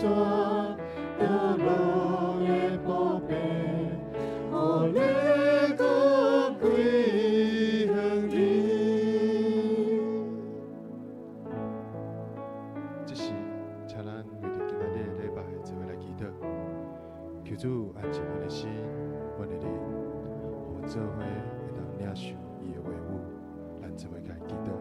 山得路的宝贝，我你个归向你。这是请咱为着今仔日的礼拜做伙来祈祷，求主安静阮的心，阮的灵，互阮做伙会当领受伊的话语，咱做伙来祈祷。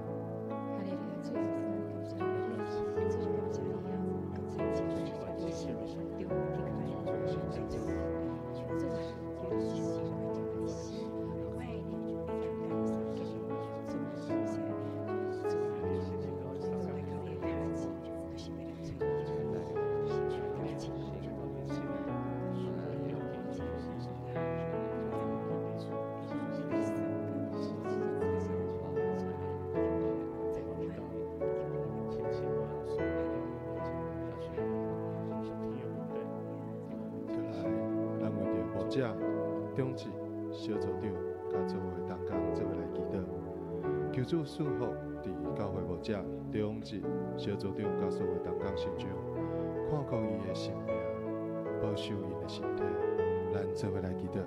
者中职小组长甲做伙同工做伙来祈祷，求主赐福伫教会牧者中职小组长甲所有同工身上，看顾伊的性命，保守伊的身体，咱做伙来祈祷。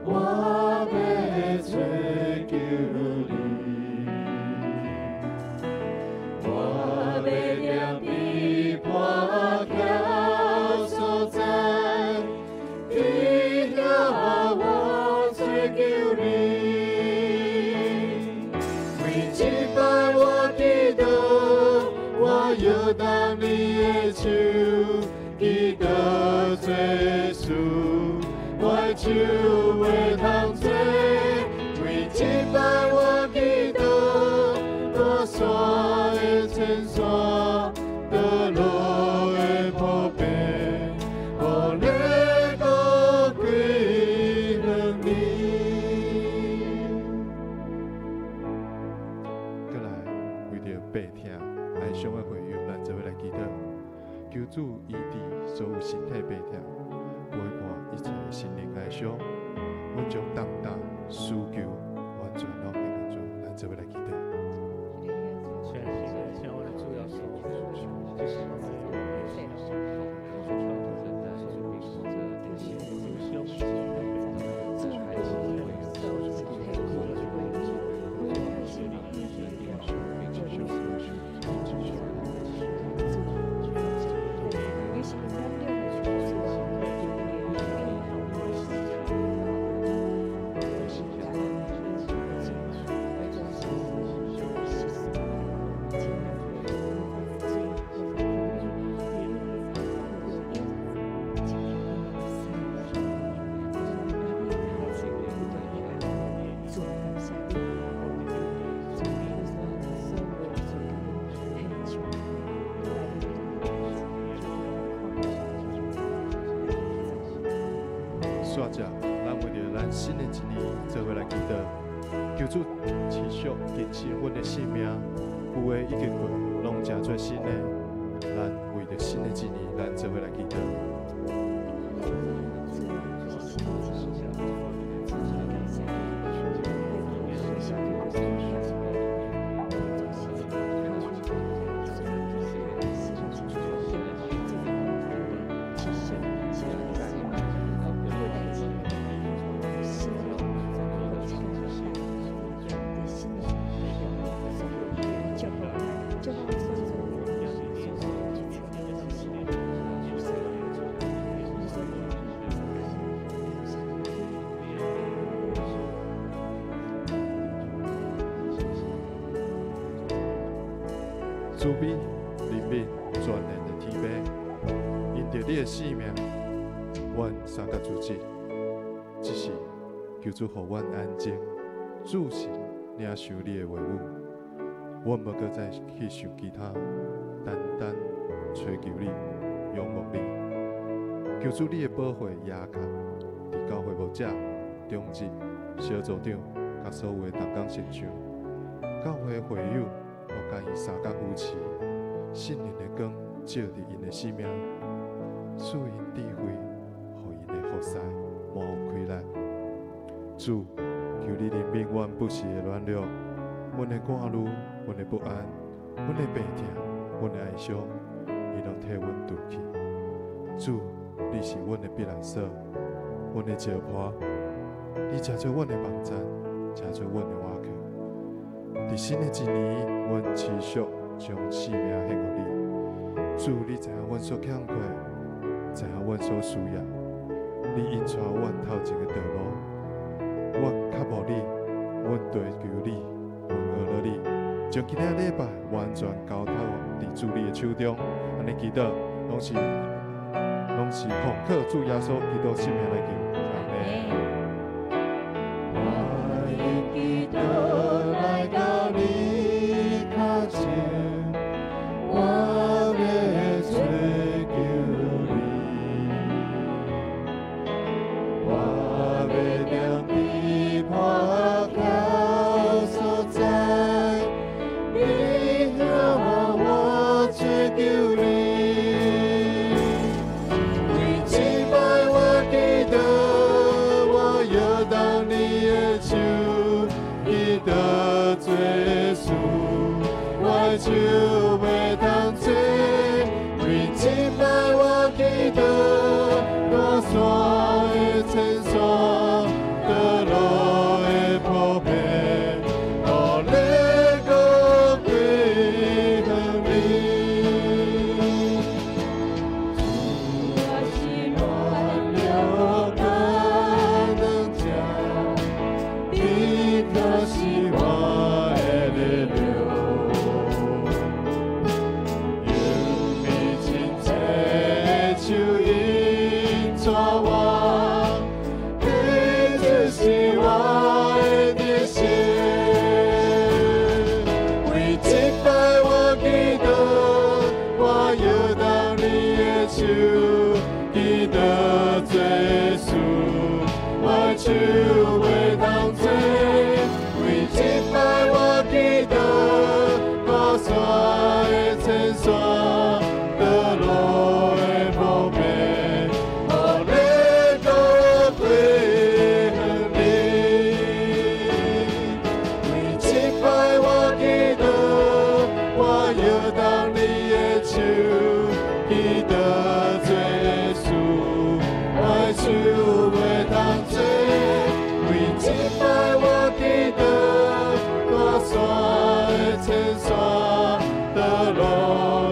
我要追求你，我要踮伫破晓所在，你遐我追求你。每一摆我祈祷，我摇动你的手，祈祷做事。我手袂通做，每一摆我祈祷，大山的千山，道路的宝贝，互你搁归向你。再来，为着白听哀伤的会友，咱做伙来祈祷，求主医治所有身体白听。陪伴一切心灵哀伤，阮将重担需求完全拢献给主，咱做伙来祈祷。煞者，咱为着咱新的一年做伙来祈祷，求主持续坚持阮的性命，旧的已经过，拢正做新的。咱为着新的一年，咱做伙来祈祷。主美、灵敏、全能的天父，因着你的性命，阮三甲主旨，只是求主互阮安静、注心领受你的话语。阮无搁再去想其他，单单追求你、仰慕你。求主你的保护压卡，伫教会牧者、中职、小组长，甲所有的同工成长，教会会友，我甲伊三甲扶持，信任的光照伫因的生命，赐因智慧，互因的福塞无有亏难。主，求你怜悯阮不时的软弱，阮的赶路，阮的不安，阮的病痛，阮的哀伤，伊拢替阮除去。主，你是阮的避难所，阮的石坡，你成做阮的网站，成做阮的瓦壳。伫新的一年，阮持续将生命献予你。主，你知影阮所欠缺，知影阮所需要，你引带阮头前的道路。阮较无你，阮追求你，阮学了你，将今仔礼拜完全交托伫主你的手中。安尼祈祷，拢是奉靠主耶稣基督圣名来求，阿门。我用祈祷来到你脚前，我要追求你，我要将你破口所在，你让我追求你。得罪主，我就袂当做，为敬拜我祈祷，我所的称颂，得路的破片，我能够归向你。主啊，是乱流可能讲，你可是。你得罪主，我就袂当做，为敬拜我祈祷，我所的称颂，得路的破片，我能够归向你。为敬拜我祈祷，我要当你的手，记得罪主。就袂当做，为敬拜我祈祷，我所的称颂，得路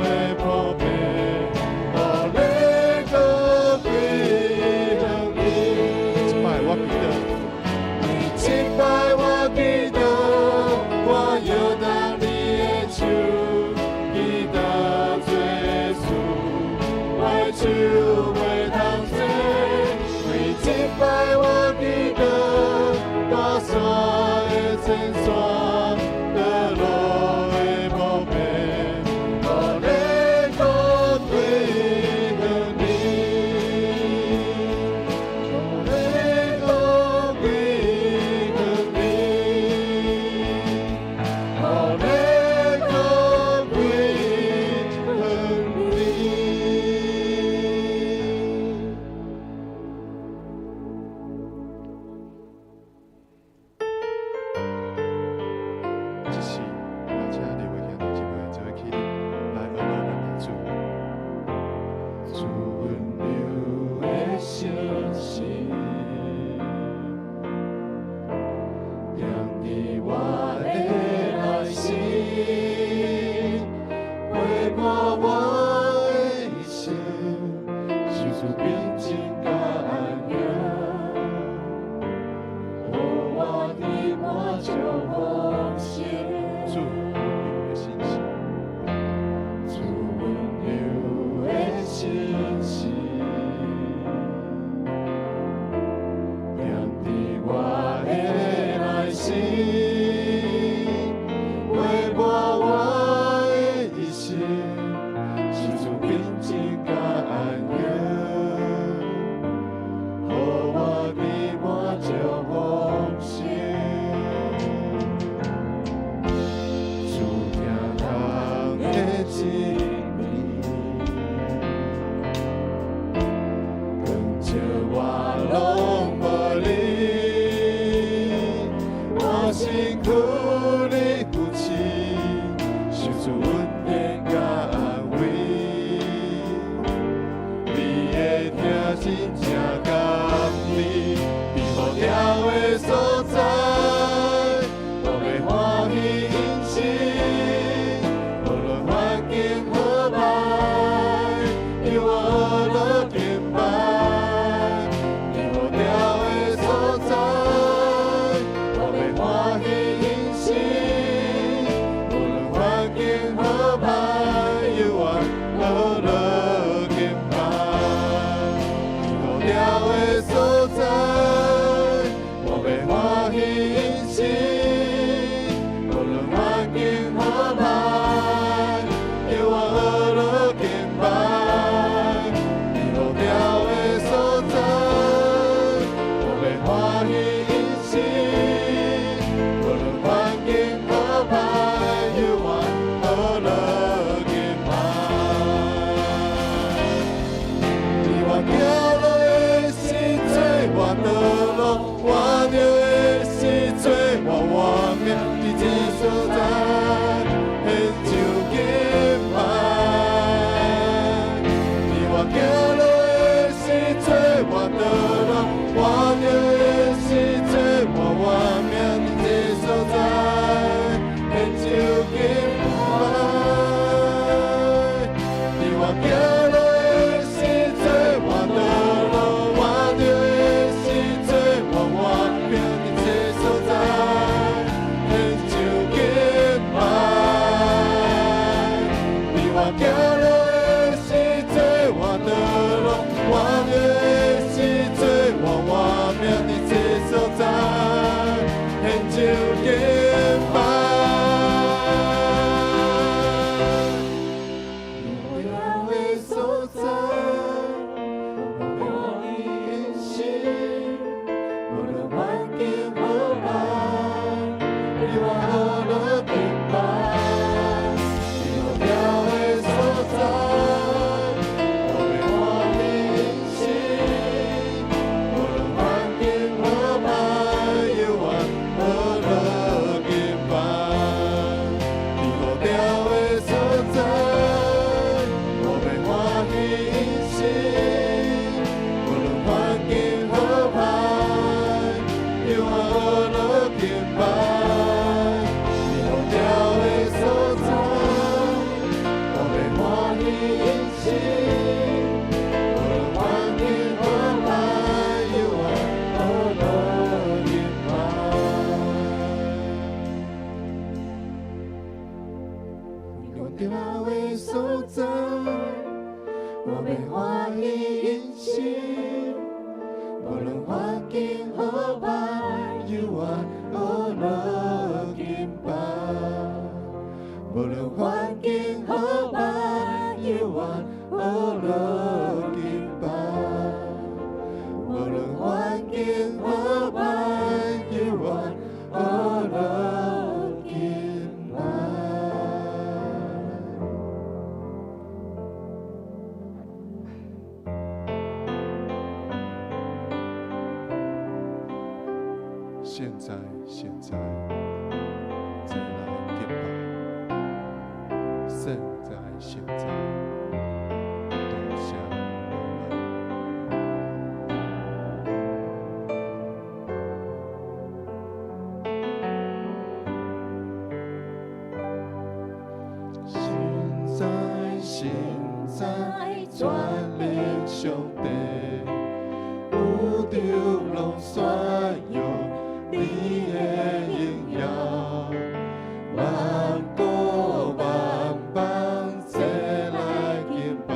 的破片，我能够归向你。敬拜我祈祷，为敬拜我祈祷，我要当你的手，记得罪主，我就袂当做。敬拜我祈祷，我所的称颂，得路的破片，我能够归向你，我能够归向你，我能够归向你。心事，念伫我的内心，陪伴我的一生，是主平静甲安宁，予我美满照丰盛。主听人的真理，光照我拢无你，我身躯你扶持，受主稳定甲安慰。你的听真正感你，伫无条的所在，我要欢喜因心，无论环境何歹，因我乐敬拜。伫无条的所在，我要欢喜因心，无论环境何歹，因我乐敬拜。伫无条的所在，我要欢喜因心，无论环境何歹，因我乐敬拜。伫无条的所在，我要欢喜因心，无论环境何歹，因我乐敬拜。你我行路的是做我道路，我着的是做我活命，伫这所在献上敬拜。你我行路的是做我道路，我着的是做我活命，伫这所在献上敬拜。你我行路的是做我道路，我着的是做我活命，伫这所在献上敬拜。你我行路的是做我道路，我着的是做我活命，伫这所在献上敬拜。无聊的所在，我要欢喜因心，无论环境何歹，你我乐敬拜。伫无聊的所在，我要欢喜因心，无论环境何歹，因我乐敬拜。伫无聊的所在，我要欢喜因心，无论环境何歹，因我乐敬拜。伫无聊的所在，我要欢喜因心，无论环境何歹，因我乐敬拜。无聊的所在，我要欢喜因心，无论环境何歹，因我乐敬拜。无论环境何歹，因我乐敬拜。无论环境何歹，因我乐敬拜。现在，再来敬拜。现在，多谢现在全力上帝，有着拢选用你的荣耀，万国万邦齐来敬拜，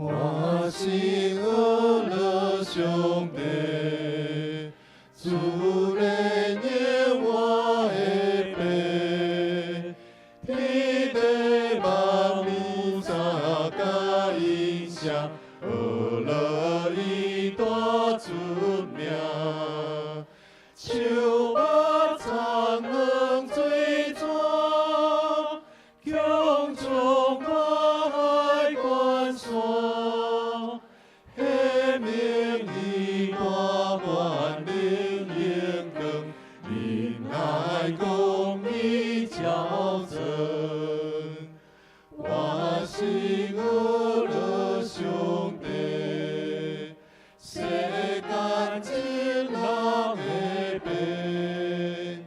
我心恶了兄弟，主人因我的悲，天地万物咋个影响，恶了一大出名，手把长能追踪，强中把海关锁，黑明一大关灵眼光，你爱公义交争，我是我的兄弟，世间真人的悲，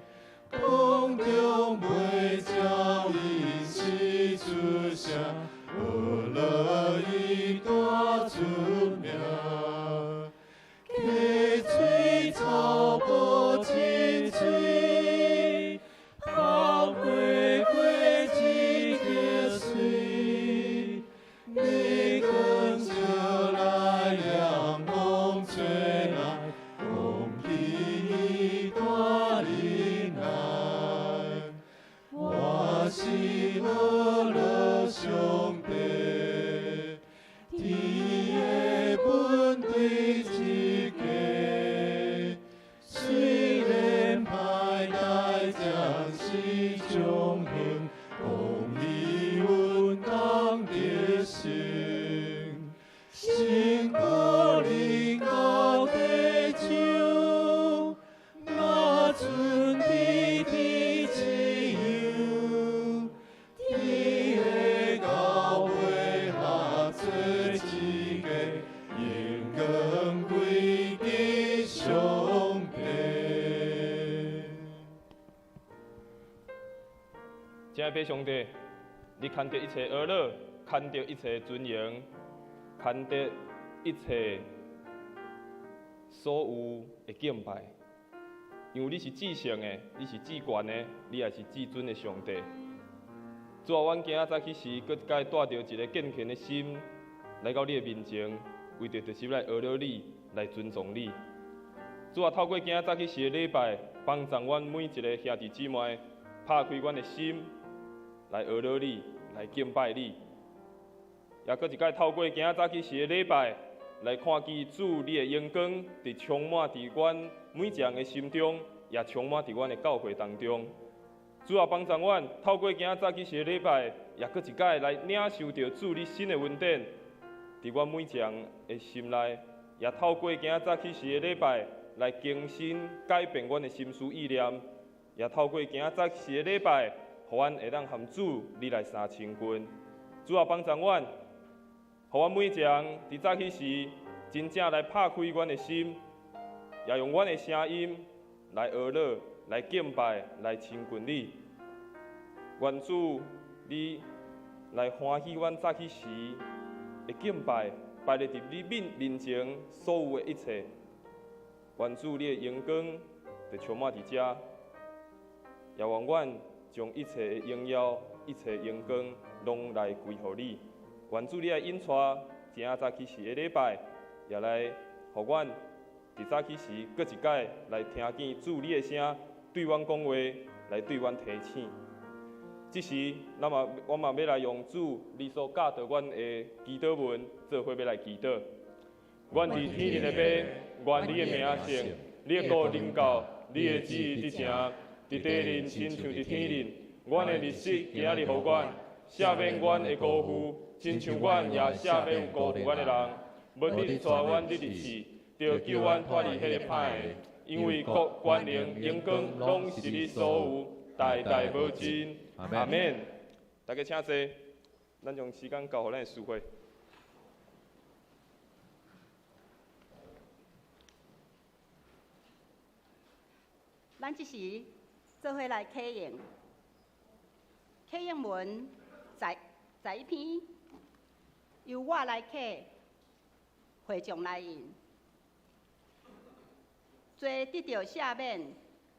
空中袂照因是出声，恶了一大出名，溪水草无清水，风飞飞一个水，你更就来凉风吹来，空气大灵难，我是我的兄弟，天的本对一家，虽然歹来将是中兴，公义稳当得胜，心可灵高地手，我准地地自由，天的高配合做一个，应光归给兄弟。亲爱的兄弟，你看得一切恶乐，看得一切尊严，看得一切所有的敬拜，因为你是至圣的，你是至高的，你也是至尊的上帝。主啊，阮今仔早起时，搁该带着一个敬虔的心来到你的面前，为着就是来学了你，来尊重你。主啊，透过今仔早起时的礼拜，帮助阮每一个兄弟姊妹，拍开阮的心，来学了你，来敬拜你。也搁一摆透过今仔早起时的礼拜，来看见主你的阳光，伫充满伫阮每一人的心中，也充满伫阮的教会当中。主啊，帮助阮透过今仔早起时的礼拜，也搁一摆来领受到主你新的恩典，伫阮每一人的心内，也透过今仔早起时的礼拜，来更新改变阮的心思意念，也透过今仔早起时的礼拜，互阮会当含主你来相亲近。主啊，帮助阮，互阮每一人伫早起时，真正来拍开阮的心，也用阮的声音来学乐。来敬拜，来亲近你。愿主你来欢喜阮早起时的敬拜，摆咧伫你面前所有的一切。愿主你的阳光就充满伫遮，也愿阮将一切的荣耀、一切的阳光拢来归乎你。愿主你来引带今仔早起时的礼拜，也来互阮伫早起时搁一摆来听见主你的声。对阮讲话，来对阮提醒。这时，我嘛要来用主你所教导阮的祈祷文，做伙要来祈祷。愿伫天顶的爸，愿你的名圣，你的国临到，你的旨意伫成，伫地人亲像伫天人。阮的日子今仔日互阮，赦免阮的辜负，亲像阮也赦免辜负阮的人。无你带阮入日死，着救阮脱离迄个歹的。因为国、权能、荣光，拢是你所有，代代无尽。阿免。大家请坐，咱将时间交予咱的师会。咱即时做伙来启用，启用文在一篇，由我来启，会众来引。罪得到赦免，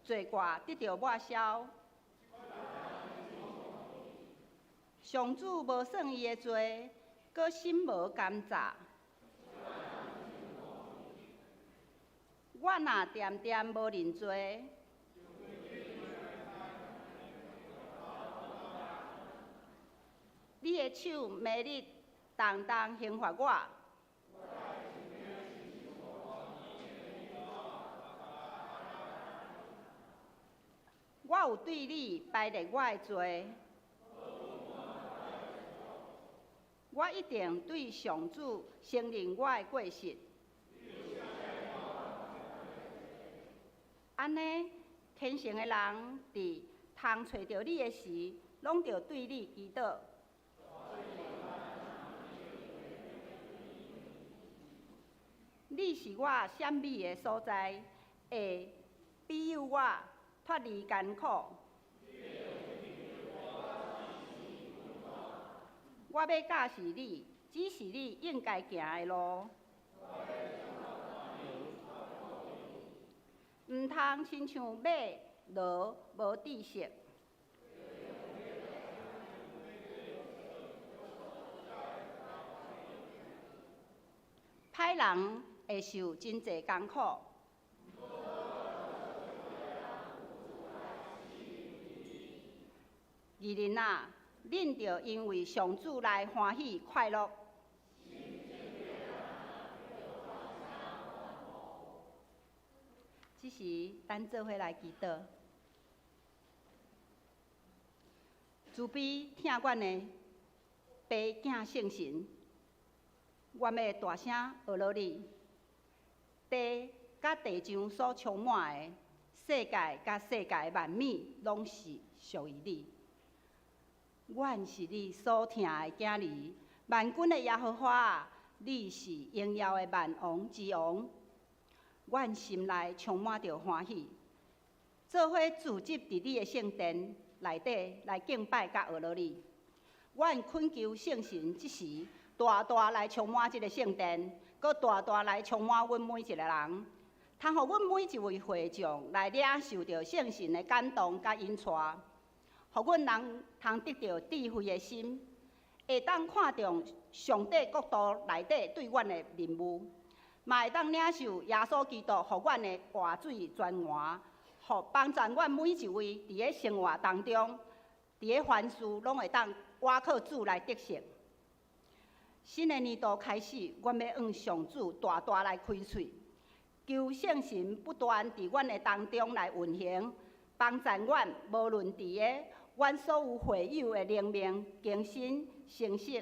罪过得到抹消。上主无算伊的罪，搁心无甘蔗。我若点点无认罪，你的手每日重重刑罚我。我有对你排列我的罪，我一定对上主承认我的过失。安尼，虔诚的人伫通找着你的时，拢着对你祈祷。你是我闪美的所在，会庇佑我脱离艰苦。我要教示你，指示你应该行的路。毋通亲像马骡无知识。歹人会受真济艰苦。义人啊，恁着因为上主来欢喜快乐。这时，咱做伙来祈祷。慈悲听阮的爸囝圣神，阮要大声学落你。地甲地上所充满的，世界甲世界的万物，拢是属于你。阮是你所疼的囝儿，万军的耶和华啊，你是荣耀的万王之王。阮心内充满着欢喜，做伙聚集伫你的圣殿内底来敬拜甲学落你。阮恳求圣神即时大大来充满即个圣殿，搁大大来充满阮每一个人，通互阮每一位会众来领受着圣神的感动甲引带，互阮人通得到智慧的心，会当看重上帝国度内底对阮的任务。嘛会当领受耶稣基督互阮的活水泉源，互帮助阮每一位伫咧生活当中，伫咧凡事拢会当倚靠主来得胜。新的年度开始，阮要向上主大大来开喙，求圣神不断伫阮的当中来运行，帮助阮，无论伫咧阮所有会友的灵命、更新、成熟。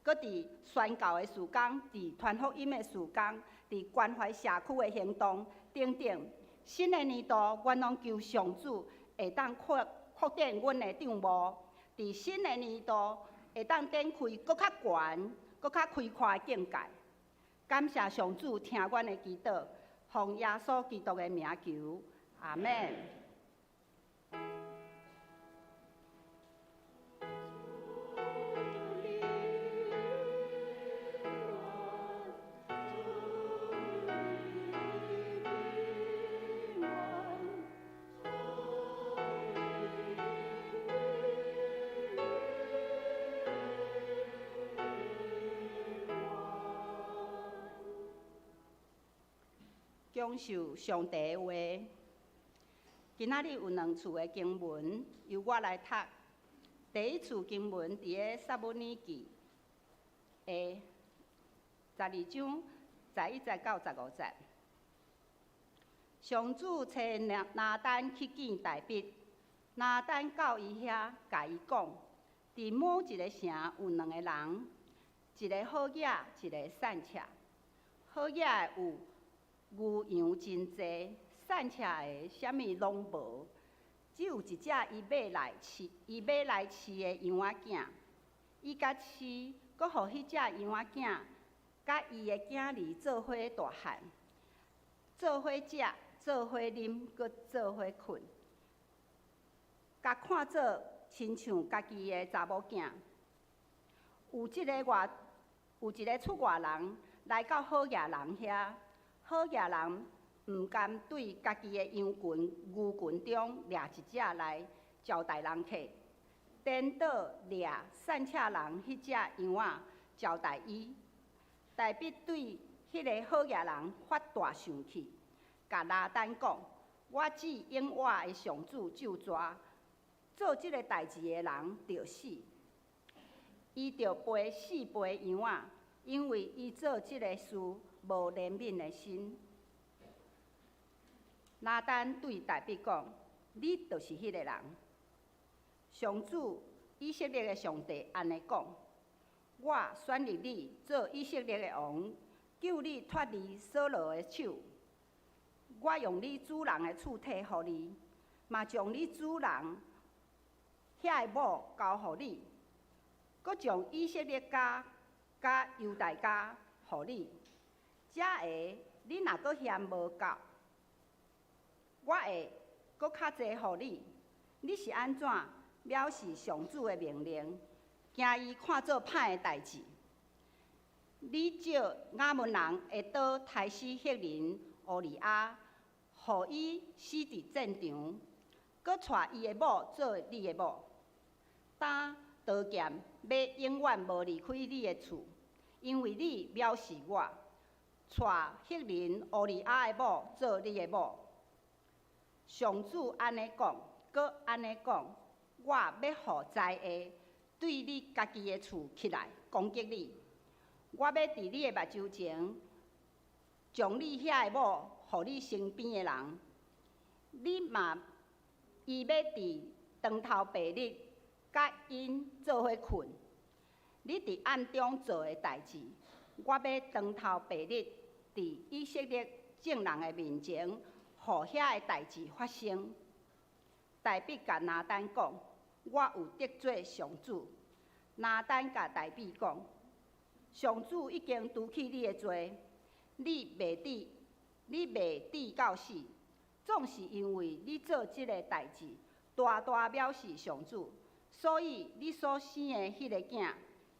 搁伫宣教的事工，伫传福音的事工，伫关怀社区的行动等等。新的年度，阮拢求上主会当扩展阮的帐幕，伫新的年度会当展开搁较悬、搁较开阔的境界。感谢上主听阮的祈祷，奉耶稣基督的名求，阿门。享受上帝的话。今仔日有两处的经文由我来读。第一处经文伫咧撒母耳记的12章11节到15节。上主找拿单去见大卫，拿单到伊遐，甲伊讲：伫某一个城有两个人，一个好野，一个善车。好野的有牛羊真济，善车的啥物拢无，只有一只伊买来饲的羊仔囝。伊甲饲，搁互迄只羊仔囝甲伊的囝儿做伙大汉，做伙食，做伙啉，搁做伙困，甲看做亲像家己的查某囝。有一个出外人来到好野人遐。好野人毋甘对家己的羊群、牛群中掠一只来招待人客，颠倒掠善车人迄只羊仔，交代伊。大必对迄个好野人发大生气，甲拿单讲：我指永活的上主就抓，做即个代志的人着死。伊着赔4倍羊仔，因为伊做即个事无怜悯的心。拿单对大必讲：你就是迄个人。上主以色列的上帝安尼讲：我选立你做以色列的王，救你脱离扫罗的手。我用你主人的厝体予你，嘛将你主人遐的某交予你，搁将以色列家甲犹大家予你。这下你若搁嫌无够，我会搁较济予你。你是安怎藐视上主的命令，惊伊看做歹的代志？你借亚扪人会倒杀死赫人乌利亚，予伊死伫战场，搁带伊的某做你的某。担刀剑要永远无离开你的厝，因为你藐视我，带赫人乌利亚的某做你的某。上主安尼讲，搁安尼讲，我要予灾厄对你家己的厝起来攻击你。我要伫你的目睭前，将你遐的某，予你身边的人。你嘛，伊要伫长头白日，甲因做伙困。你伫暗中做的代志，我要长头白日，伫以色列众人的面前，予遐的代志发生。大必甲拿单讲：我有得罪上主。拿单甲大必讲：上主已经除去你的罪，你未抵到死，总是因为你做即个代志，大大藐视上主，所以你所生的迄个囝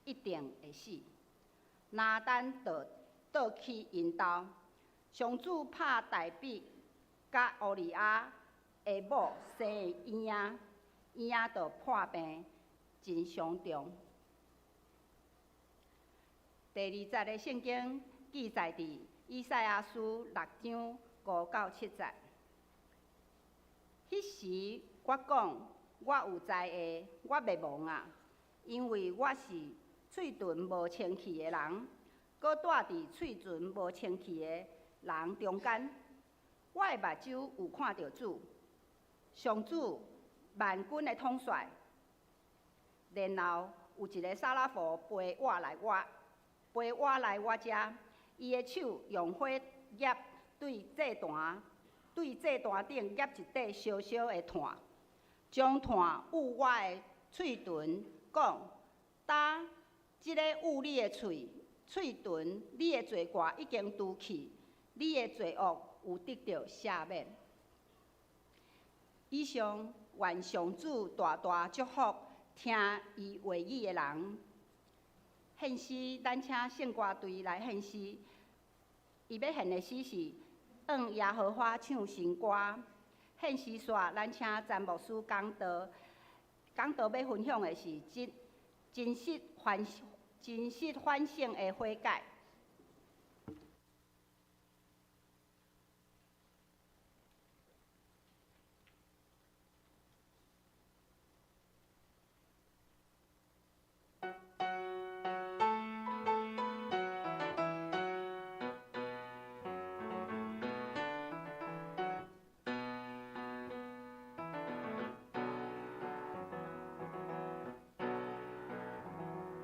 一定会死。拿单就倒去因兜，上主拍大必甲乌利亚的某生的婴仔就破病，真伤重。第20节的圣经记载伫以赛亚书6章5到7节。迄时我讲，我有灾厄，我袂忘啊，因为我是嘴唇无清气的人，搁住伫嘴唇无清气的人中间。我的目睭有看到主，上主万军的统帅。然后有一个撒拉佛陪我来我遮，伊的手用火焰对祭坛顶压一块烧烧的炭，将炭捂我的嘴唇，讲：呾，即个捂你的嘴唇，你的罪过已经除去，你的罪恶有得到赦免。以上愿上主大大祝福听伊话语的人。献诗，咱请圣歌队来献诗。伊要献的诗是向耶和华唱新歌。献诗煞，咱请詹牧师讲道。讲道要分享的是真实反省的悔改。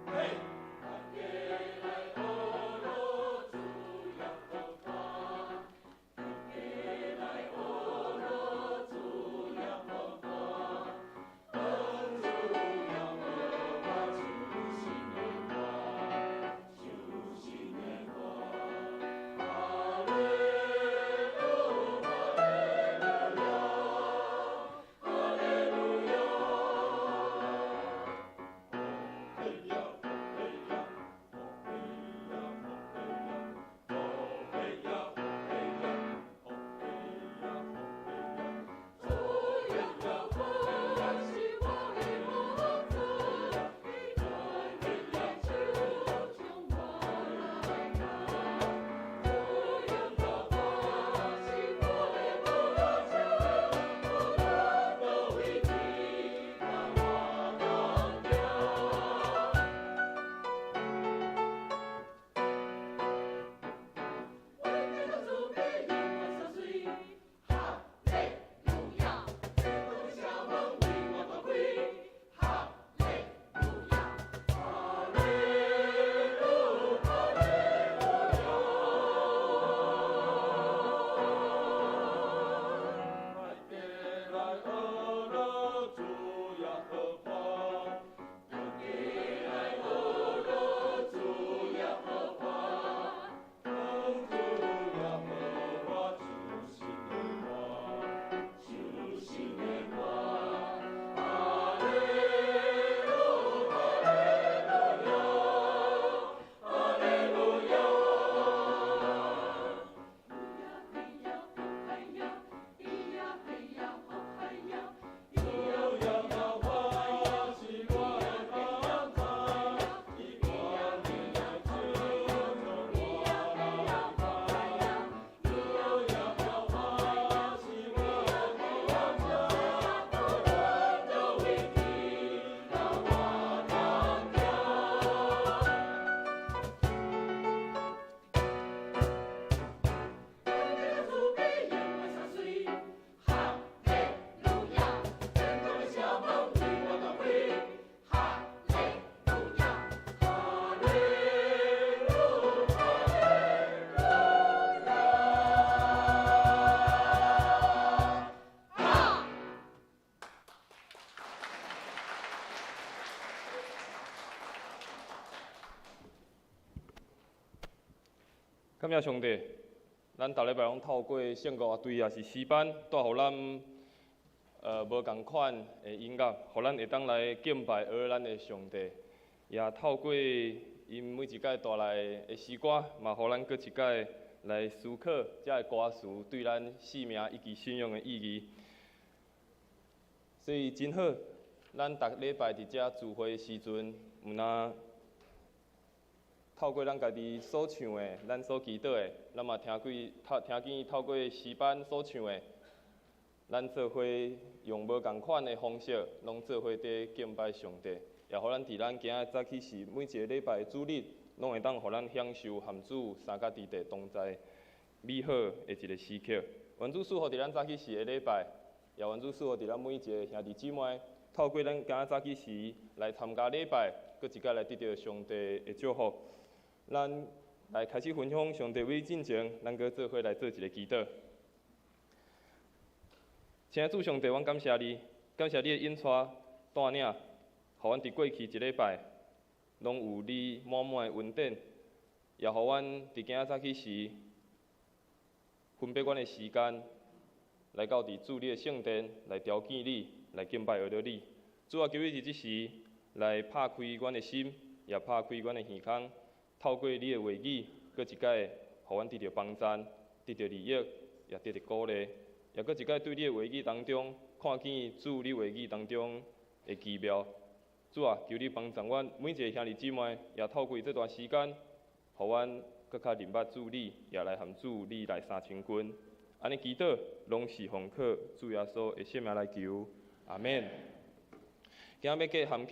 嘿，感谢上帝，咱逐礼拜拢透过圣乐队也是诗班，带互咱无共款的音乐，互咱会当来敬拜咱的上帝。也透过因每一届带来的诗歌，嘛，互咱搁一届来思考这个歌词对咱生命以及信仰的意义。所以真好，咱逐礼拜伫遮聚会的时阵，毋那透过咱家己所唱的，咱所祈祷的，咱嘛听见透过诗班所唱的，咱做伙用无共款的方式，拢做伙伫敬拜上帝，也互咱伫咱今仔早起时每一个礼拜的主日，拢会当互咱享受含主三甲伫地同在美好的一个时刻。愿主赐福伫咱早起时的礼拜，也愿主赐福伫咱每一个兄弟姊妹，透过咱今仔早起时来参加礼拜，搁一届来得到上帝的祝福。咱来开始分享上帝为进前，咱搁做伙来做一个祈祷。亲爱的主上帝，阮感谢你，感谢你的引带带领，互阮伫过去一礼拜，拢有你满满的恩典，也互阮伫今仔早起时，分别阮的时间，来到伫主你的圣殿来朝见你，来敬拜学着你。主啊，求你伫即时来拍开阮的心，也拍开阮的耳孔。透过你的话语，搁一届，互阮得到帮助，得到利益，也得到鼓励，也搁一届对你的话语当中，看见主你话语当中的奇妙。主啊，求你帮助阮每一个兄弟姊妹，也透过这段时间，互阮搁较认捌主你，也来含主你来三千军。安尼祈祷，拢是奉靠主耶稣的圣名来求，阿免。今仔要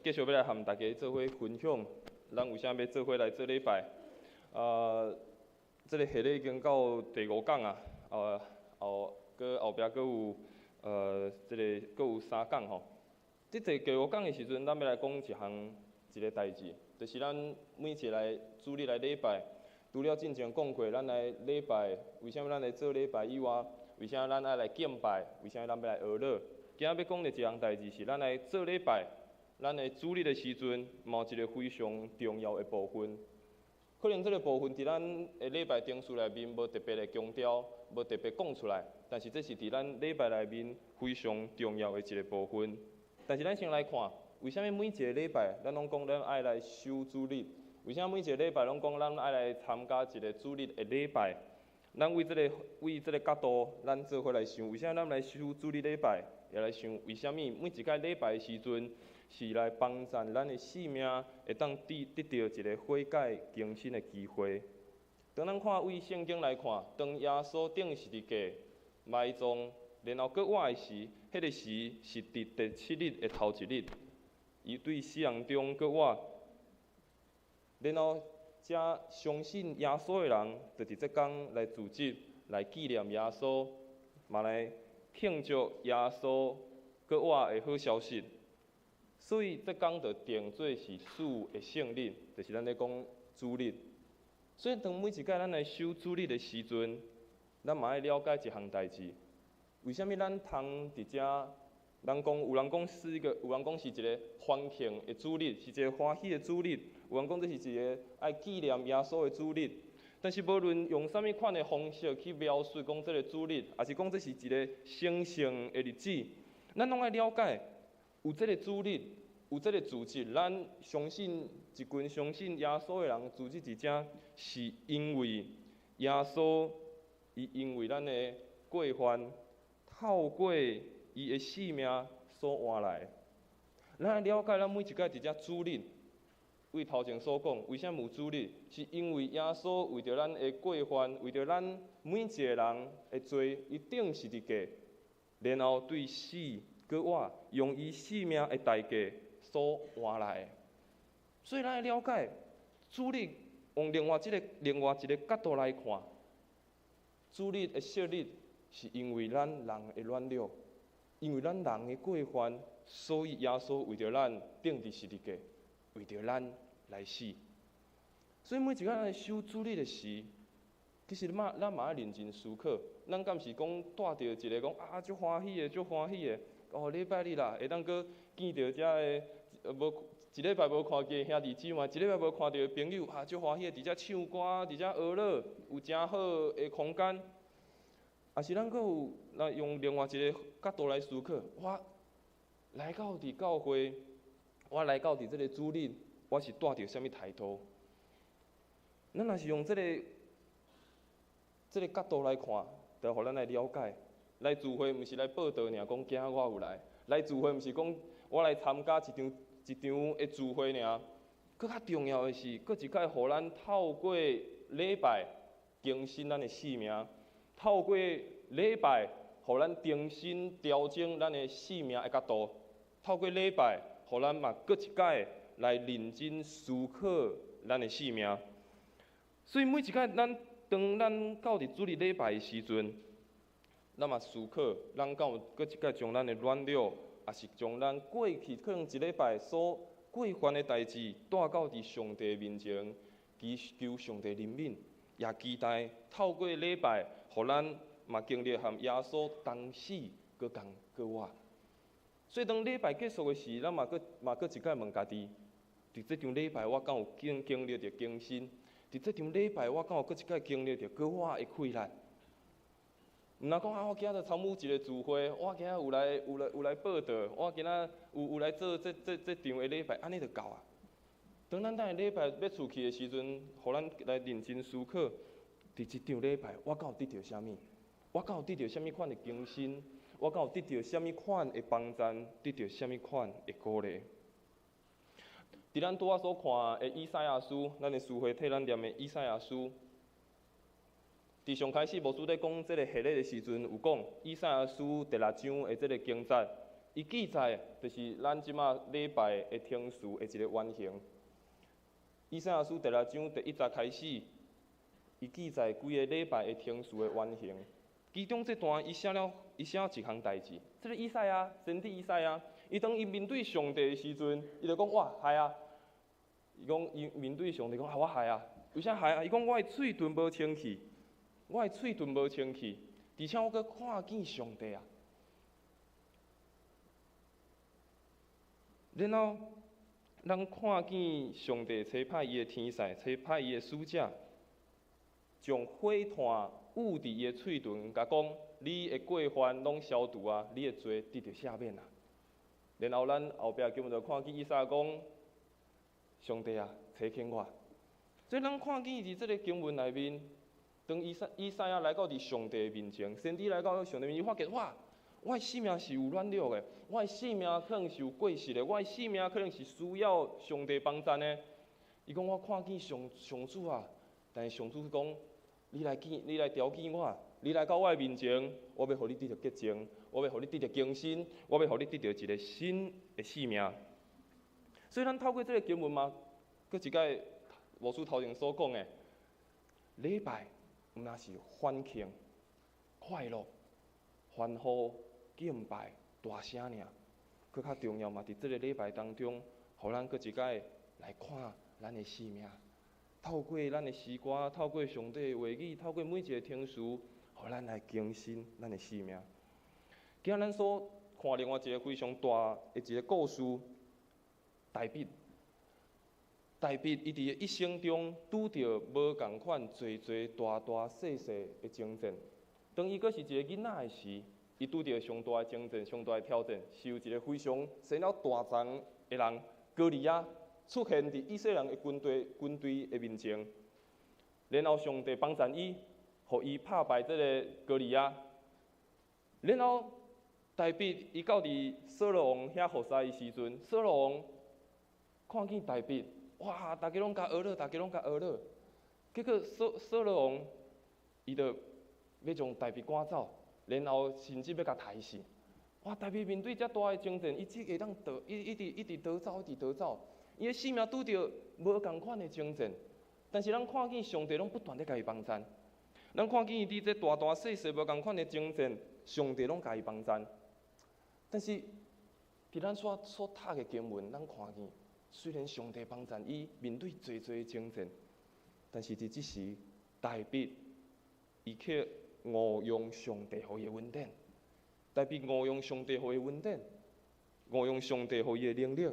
继续要来含大家做伙分享。咱为啥要做伙来做礼拜？这个系列已经到第5讲啊，后壁阁有这个阁有3讲吼。第5讲的时阵，咱要来讲一个代志，就是咱每一个来主日来礼拜，除了之前讲过，咱来礼拜，为啥咱来做礼拜以外，为啥咱爱来敬拜？为啥咱要来学乐？今仔要讲的一项代志是，咱来做礼拜。咱的主日的时阵，嘛有一个非常重要的部分。可能这个部分伫咱的礼拜定数内面无特别的强调，无特别讲出来。但是这是伫咱礼拜内面非常重要的一个部分。但是咱先来看，为什么每一个礼拜咱拢讲咱爱来守主日？为什么每一个礼拜拢讲咱爱来参加一个主日的礼拜？咱为这个角度，咱做伙来想，为啥咱来守主日礼拜？也来想，为什么每一个礼拜的时阵？是来帮助咱的性命，会当得到一个悔改更新的机会。当咱看为圣经来看，当耶稣定十字架埋葬，然后搁活的时，迄个时是伫第7日的头一日，伊对死人中搁活，然后才相信耶稣的人，就伫这天来组织来纪念耶稣，嘛来庆祝耶稣搁活的好消息。所以这天就定做是主的圣日，就是咱咧讲主日。所以当每一届咱来守主日的时阵，咱嘛要了解一项代志：为什么咱通伫遮？有人讲是一个欢庆的主日，是一个欢喜的主日；有人讲这是一个爱纪念耶稣的主日。但是无论用啥物款的方式去描述讲这个主日，还是讲这是一个神圣的日子，咱拢爱了解。有这个主日，有这个组织，咱相信一群相信耶稣的人组织伫遮，是因为耶稣，伊因为咱的过犯，透过伊的性命所换来。咱了解咱每一届伫遮主日，为头前所讲，为什么有主日？是因为耶稣为着咱的过犯，为着咱每一个人的罪，伊定十字架，然后对死。搁活用伊性命的代价所换来，所以咱了解主日用另外一个角度来看，主日的设立是因为咱人的软弱，因为咱人的过犯，所以耶稣为着咱钉伫十字架，为着咱来死。所以每一个咱守主日的时，其实咱嘛要认真思考，咱敢是讲带着一个讲足欢喜的，足欢喜的。礼拜日啦，会当搁见到遮个无一礼拜无看见兄弟姊妹，一礼拜无看到朋友，啊，足欢喜，伫遮唱歌，伫遮学乐，有诚好的空间。啊，是咱阁有来用另外一个角度来思考，我来到伫教会，我来到伫即个主日，我是带着啥物态度？咱若是用即个角度来看，就互咱来了解，来聚会毋是来报道尔，讲今仔我有来；来聚会毋是讲我来参加一场的聚会尔。搁较重要的是，搁一摆互咱透过礼拜更新咱的生命，透过礼拜互咱重新调整咱的生命的角度，透过礼拜互咱嘛搁一摆来认真思考咱的生命。所以每一摆当咱到伫主日礼拜的时阵，咱嘛思考，咱敢有搁一摆将咱的软弱，也是将咱过去可能一礼拜所过犯的代志，带到伫上帝面前，求上帝怜悯，也期待透过礼拜，互咱嘛经历和耶稣同死，搁共搁活。所以当礼拜结束的时，咱嘛搁一摆问家己，伫这场礼拜我敢有经历着更新？伫这场礼拜，我敢有搁一摆经历着搁我的困难？毋通讲啊，我今仔日参与一个聚会，我今仔有来报道，我今仔有来做这场的礼拜，安尼就够啊。当咱等礼拜要出去的时阵，互咱来认真思考，伫一场礼拜我敢有得到啥物？我敢有得到啥物款的更新？我敢有得到啥物款的帮助？得到啥物款的鼓励？伫咱拄仔所看的以赛亚书，咱的书会替咱念的以赛亚书，伫上开始牧师咧讲即个系列的时阵，有讲以赛亚书第6章的即个经节，伊记载就是咱即马礼拜的听书的一个原型。以赛亚书第6章第1节开始，伊记载规个礼拜的听书的原型。其中这段伊写了一项代志，即个以赛亚先知以赛亚。伊当伊面对上帝的时阵，伊就讲哇害啊！伊讲伊面对上帝讲啊我害啊，为啥害啊？伊讲我的嘴唇无清气，我的嘴唇无清气，而且我阁看见上帝啊。然后咱看见上帝差派伊的天使，差派伊的使者，将火炭捂伫伊的嘴唇，甲讲你的过犯拢消除啊，你的罪得到赦免啊。然后咱后壁根本就看见以赛亚讲，上帝啊，垂听我。所以咱看见伫即个经文内面，当以赛亚来到伫上帝面前，先知来到上帝面前，发觉哇，我的生命是有软弱的，我的生命可能是有过失的，我的生命可能是需要上帝帮助的。伊讲我看见上主啊，但是上主讲，你来调戏我，你来到我的面前，我要互你得到洁净。我要互你得到更新，我要互你得到一个新的生命。所以咱透过这个经文嘛，搁一摆牧师头前所讲的，礼拜毋那是欢庆、快乐、欢呼、敬拜、大声尔，搁较重要嘛，伫这个礼拜当中，互咱搁一摆来看咱的生命，透过咱的诗歌，透过上帝的话语，透过每一个听书，互咱来更新咱的生命。今仔咱所看另外一个非常大的一个故事，大卫。大卫伊伫一生中拄着无共款大大细细的征战。当伊阁是一个囡仔的时，伊拄着上大的征战、上大的挑战，是由一个非常生了大肠的人歌利亚出现伫以色列人的军队的面前，然后上帝帮助伊，互伊打败这个歌利亚，然后。大卫伊到伫扫罗王遐服侍的时阵，扫罗王看见大卫，哇，大家拢甲学了，结果扫罗王伊就要将大卫赶走，然后甚至要甲杀死。哇，大卫面对遮大的征战，伊只会当逃，一直逃走，伊的生命拄着无共款的征战，但是咱看见上帝拢不断咧甲伊帮助，咱看见伊伫这大细细无共款的征战，上帝拢甲伊帮助。但是，伫咱所读的经文，咱看见，虽然上帝帮助伊面对侪的征战，但是伫即时，大卫伊却误用上帝予伊的恩典，大卫误用上帝予伊的恩典，误用上帝予伊的能力，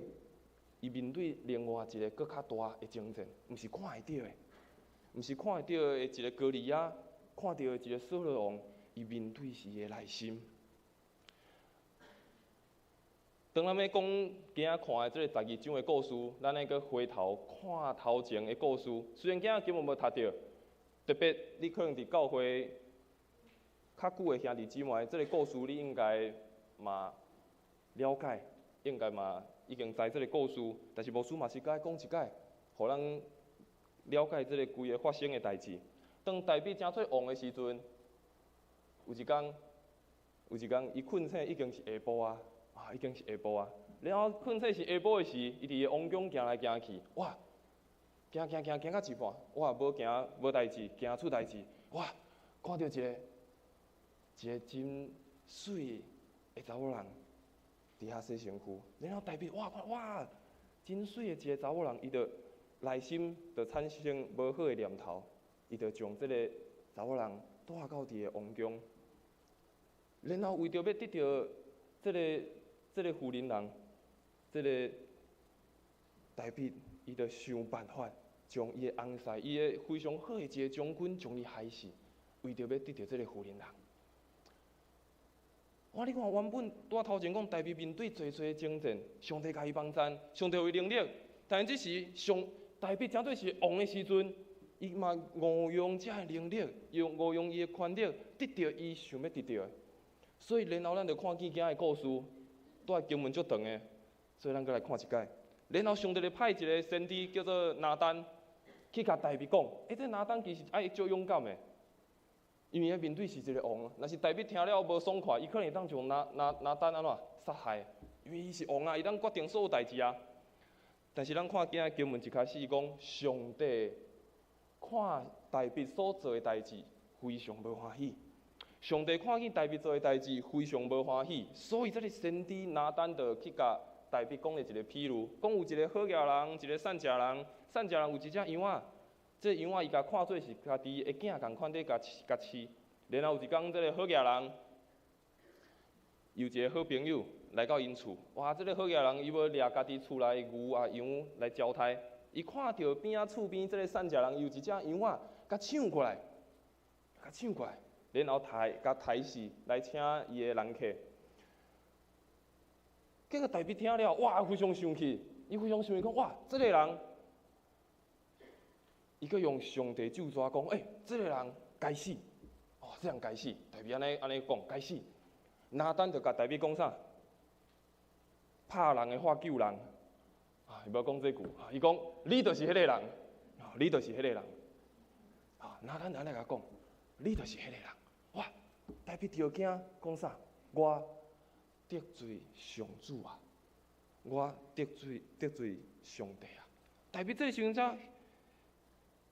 伊面对另外一个更较大的征战，毋是看会到的，毋是看会到的一个歌利亚，看到的一个扫罗王，伊面对是伊的内心。当咱要讲今仔看的这个12章的故事，咱来个回头看头前的故事。虽然今仔根本无读到，特别你可能伫教会较久的兄弟姊妹，这个故事你应该嘛了解，应该嘛已经知这个故事，但是牧师嘛是该讲一解，互咱了解这个规个发生的代志。当大卫正做王的时阵，有一天，伊困醒已经是下晡啊。已经是下晡啊！然后困醒是下晡的时，伊伫个王宫行来行去，哇，行到一半，哇，无代志，行出代志，哇，看到一个真水的查某人伫遐洗身躯，然后大卫哇，真水的一个查某人，伊就内心就产生无好的念头，伊就将这个查某人带到伫个王宫，然后为着要得到这个妇人人，这个大卫，伊就想办法将伊的翁婿，伊个非常好的一个将军，将伊害死，为着要得到这个妇人人。你看原本拄头前讲，大卫面对侪的征战，上帝甲伊帮赞，上帝有能力，但这时大卫正对是王的时阵，伊嘛误用这能力，误用伊的权力，得到伊想要得到的。所以然后咱就看见今仔的故事。带经文足长的，所以咱过来看一解。然后上帝就派一个先知叫做拿单，去甲大卫讲：这拿单其实爱足勇敢的，因为伊面对是一个王。若是大卫听了无爽快，伊可能会当将拿单安怎杀害，因为伊是王啊，伊当决定所有代志啊。但是咱看今仔经文一开始，伊讲上帝看大卫所做的代志非常无欢喜。上帝看见大卫做的代志非常无欢喜，所以这个先知拿单就去甲大卫讲了一个譬如，讲有一个好业人，一个善食人，善食人有一只羊仔，这羊仔伊甲看做是家己的囝共款在甲饲，然后有一天这个好业人有一个好朋友来到因厝，哇，这个好业人伊要掠家己厝内牛啊羊来交代，伊看到边仔厝边这个善食人有一只羊仔，甲抢过来，然后抬死来请伊的人客。结果大卫听了，哇，非常生气，伊非常生气讲，哇，这个人，伊阁用上帝咒诅讲，这个人该死，这人该死。大卫安尼讲，该死。拿单就甲大卫讲啥？拍人的话救人，伊无讲这句，伊讲你就是迄个人，你就是迄个人。拿单安尼甲讲，你就是迄个人。哇！大卫着惊，讲啥？我得罪上主啊！我得罪上帝啊！大卫这个时阵才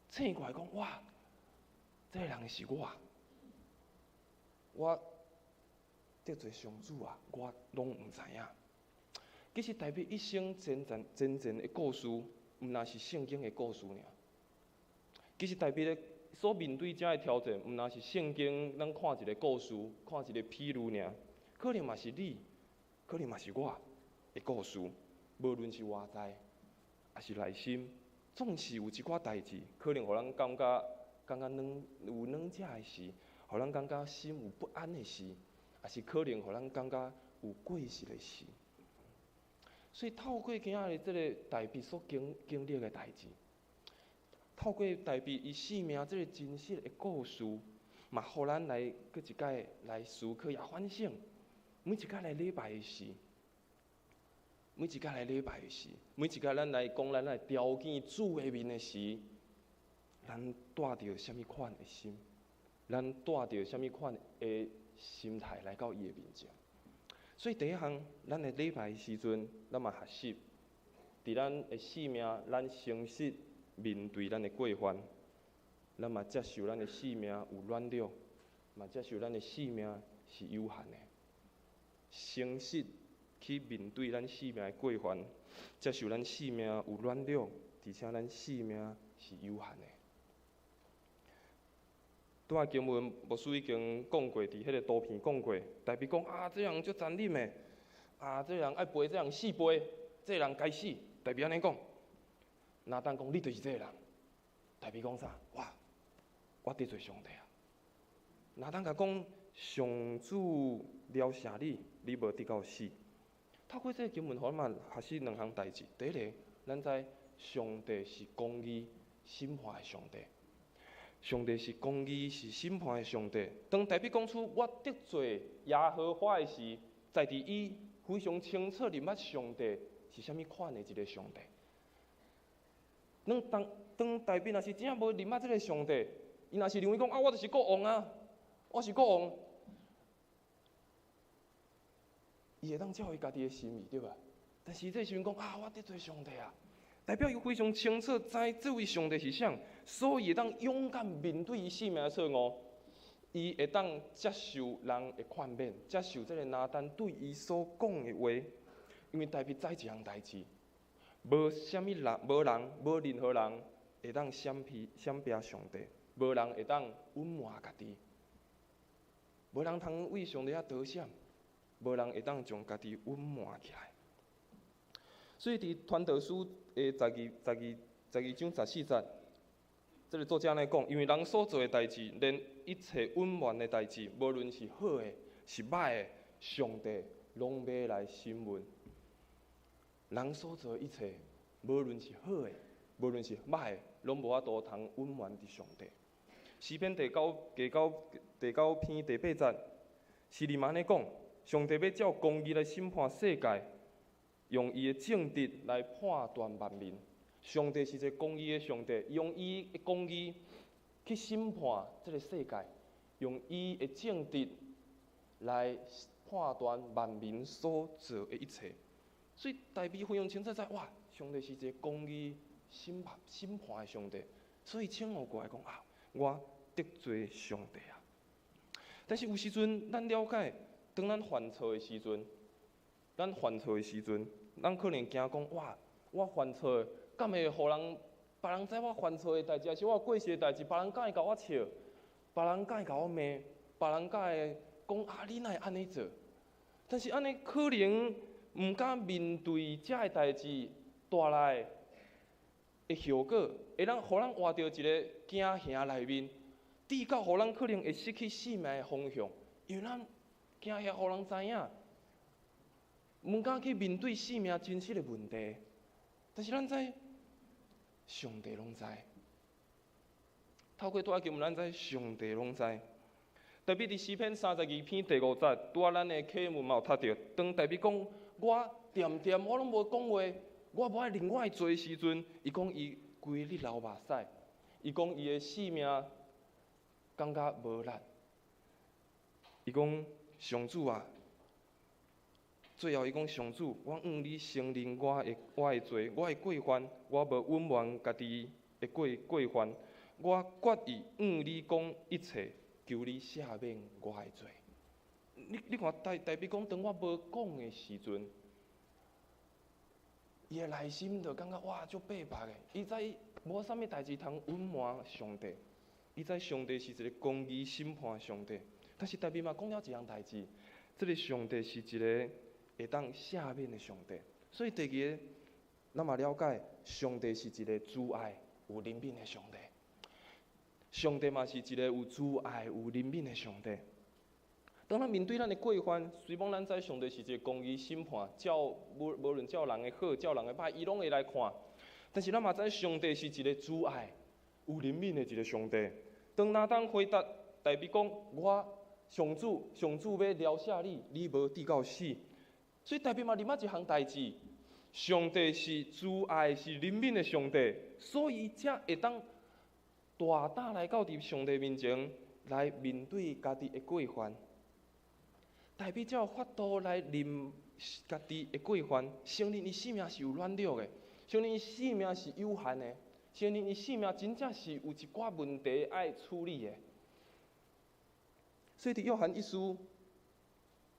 醒过来讲：哇，这个人是我得罪上主啊！我拢唔知影。其实大卫一生真正的故事，毋那是圣经的故事尔。其实大卫咧。所面对这个挑战，毋那是圣经，咱看一个故事，看一个譬如尔，可能嘛是你，可能嘛是我的故事。无论是外在，还是内心，总是有一寡代志，可能互咱感觉有软只的事，互咱感觉心有不安的事，还是可能互咱感觉有过失的事。所以透过今仔日这个大卫所经历的代志。透过大卫伊生命这个真实的故事，嘛，互咱来搁一摆来思考也反省，每一摆来礼拜的时，每一摆咱来讲咱来条件主的面的时，咱带着什么款的心，咱带着什么款的心态来到伊的面前。所以第一项，咱的礼拜的时阵，咱嘛学习，伫咱的生命，咱诚实。面对咱的过犯，咱嘛接受咱的生命有软弱，嘛接受咱的生命是有限的。诚实去面对咱生命的过犯，接受咱生命有软弱，而且咱生命是有限的。拄仔经文牧师已经讲过，伫迄个图片讲过，大卫讲这人足残忍的，这人爱背，这人死背，这人该死。代表安尼讲，拿单讲你就是这个人，代表讲啥？我得罪上帝啊！拿单甲讲，上主了赦你，你无得到死。透过这个经文，互咱嘛学习两项代志。第一个，咱知上帝是公义审判的上帝。上帝是公义，是审判的上帝。当代表讲出我得罪耶和华的时，在伫伊非常清楚认捌上帝是啥物款的一个上帝。当代表若是真无认捌这个上帝，伊若是认为讲我就是国王啊，我是国王。伊会当照伊家己的心意，对吧？但是这时阵讲我得罪上帝啊，代表伊非常清楚知这位上帝是啥，所以会当勇敢面对伊生命的错误，伊会当接受人的劝勉，接受这个拿单对伊所讲的话，因为代表知一项代志，无啥物人，无任何人会当闪避上帝，无人会当隐瞒家己，无人通为上帝遐躲闪。无人会当将家己隐瞒起来，所以伫传道书的十二章14节，这个作者来讲，因为人所做的代志，连一切隐瞒的代志，无论是好的是歹的，上帝拢要来审问。人所做的一切，无论是好的，无论是歹的，拢无法度通隐瞒伫上帝。诗篇第9篇第8节，是里安尼讲。上帝要照公义来审判世界，用伊的正直来判断万民。上帝是一个公义的上帝，用伊的公义去审判这个世界，用伊的正直来判断万民所做的一切。所以代表非常清楚在上帝是一个公义审判的上帝。所以请我过来讲我得罪上帝啊！但是有时阵咱了解。当咱犯错的时阵，咱可能惊讲我犯错，敢会互人别人知我犯错的代志，还是我过去的代志，别人敢会甲我笑，别人敢会甲我骂，别人敢会讲你哪会安尼做？但是安尼可能毋敢面对遮个代志带来的效果，会当互咱活到一个惊吓内面，至到互咱可能会失去生命的方向，因为咱。惊遐，互人知影，毋敢去面对生命真实的问题。但是咱知，上帝拢知。透过拄仔经文，咱知上帝拢知。特别伫诗篇32篇第5节，拄仔咱的课文嘛有读到，当代表讲我我拢无讲话，我无爱认我的罪时阵，伊讲伊规日流目屎，伊讲伊的生命感觉无力，伊讲。上主啊，最后伊讲上主，我你承认我的罪，我的过犯，我无隐瞒家己的过犯，我决意你讲一切，求你赦免我的罪。你看代表讲，当我无讲的时阵，伊的内心就感觉足白白的。伊知无啥物代志通隐瞒上帝，伊知上帝是一个公义审判的上帝。但是代表嘛讲了一项代志，这个上帝是一个会当赦免的上帝。所以第二个，咱嘛了解，上帝是一个慈爱有怜悯的上帝。上帝嘛是一个有慈爱有怜悯的上帝。当咱面对咱的过犯，虽然咱知上帝是一个公义审判，无论照人的好，照人的歹，伊拢会来看。但是咱嘛知上帝是一个慈爱有怜悯的一个上帝。当拿单回答代表讲我。上主要了赦你，你无得到死。所以代表嘛，认捌一项代志，上帝是慈爱、是怜悯的上帝，所以才会当大胆来到伫上帝面前来面对家己的过犯。代表才有法度来认家己的过犯，承认伊生命是有软弱的，承认伊生命是有限的，承认伊生命真正是有一寡问题爱处理的。所以伫约翰一书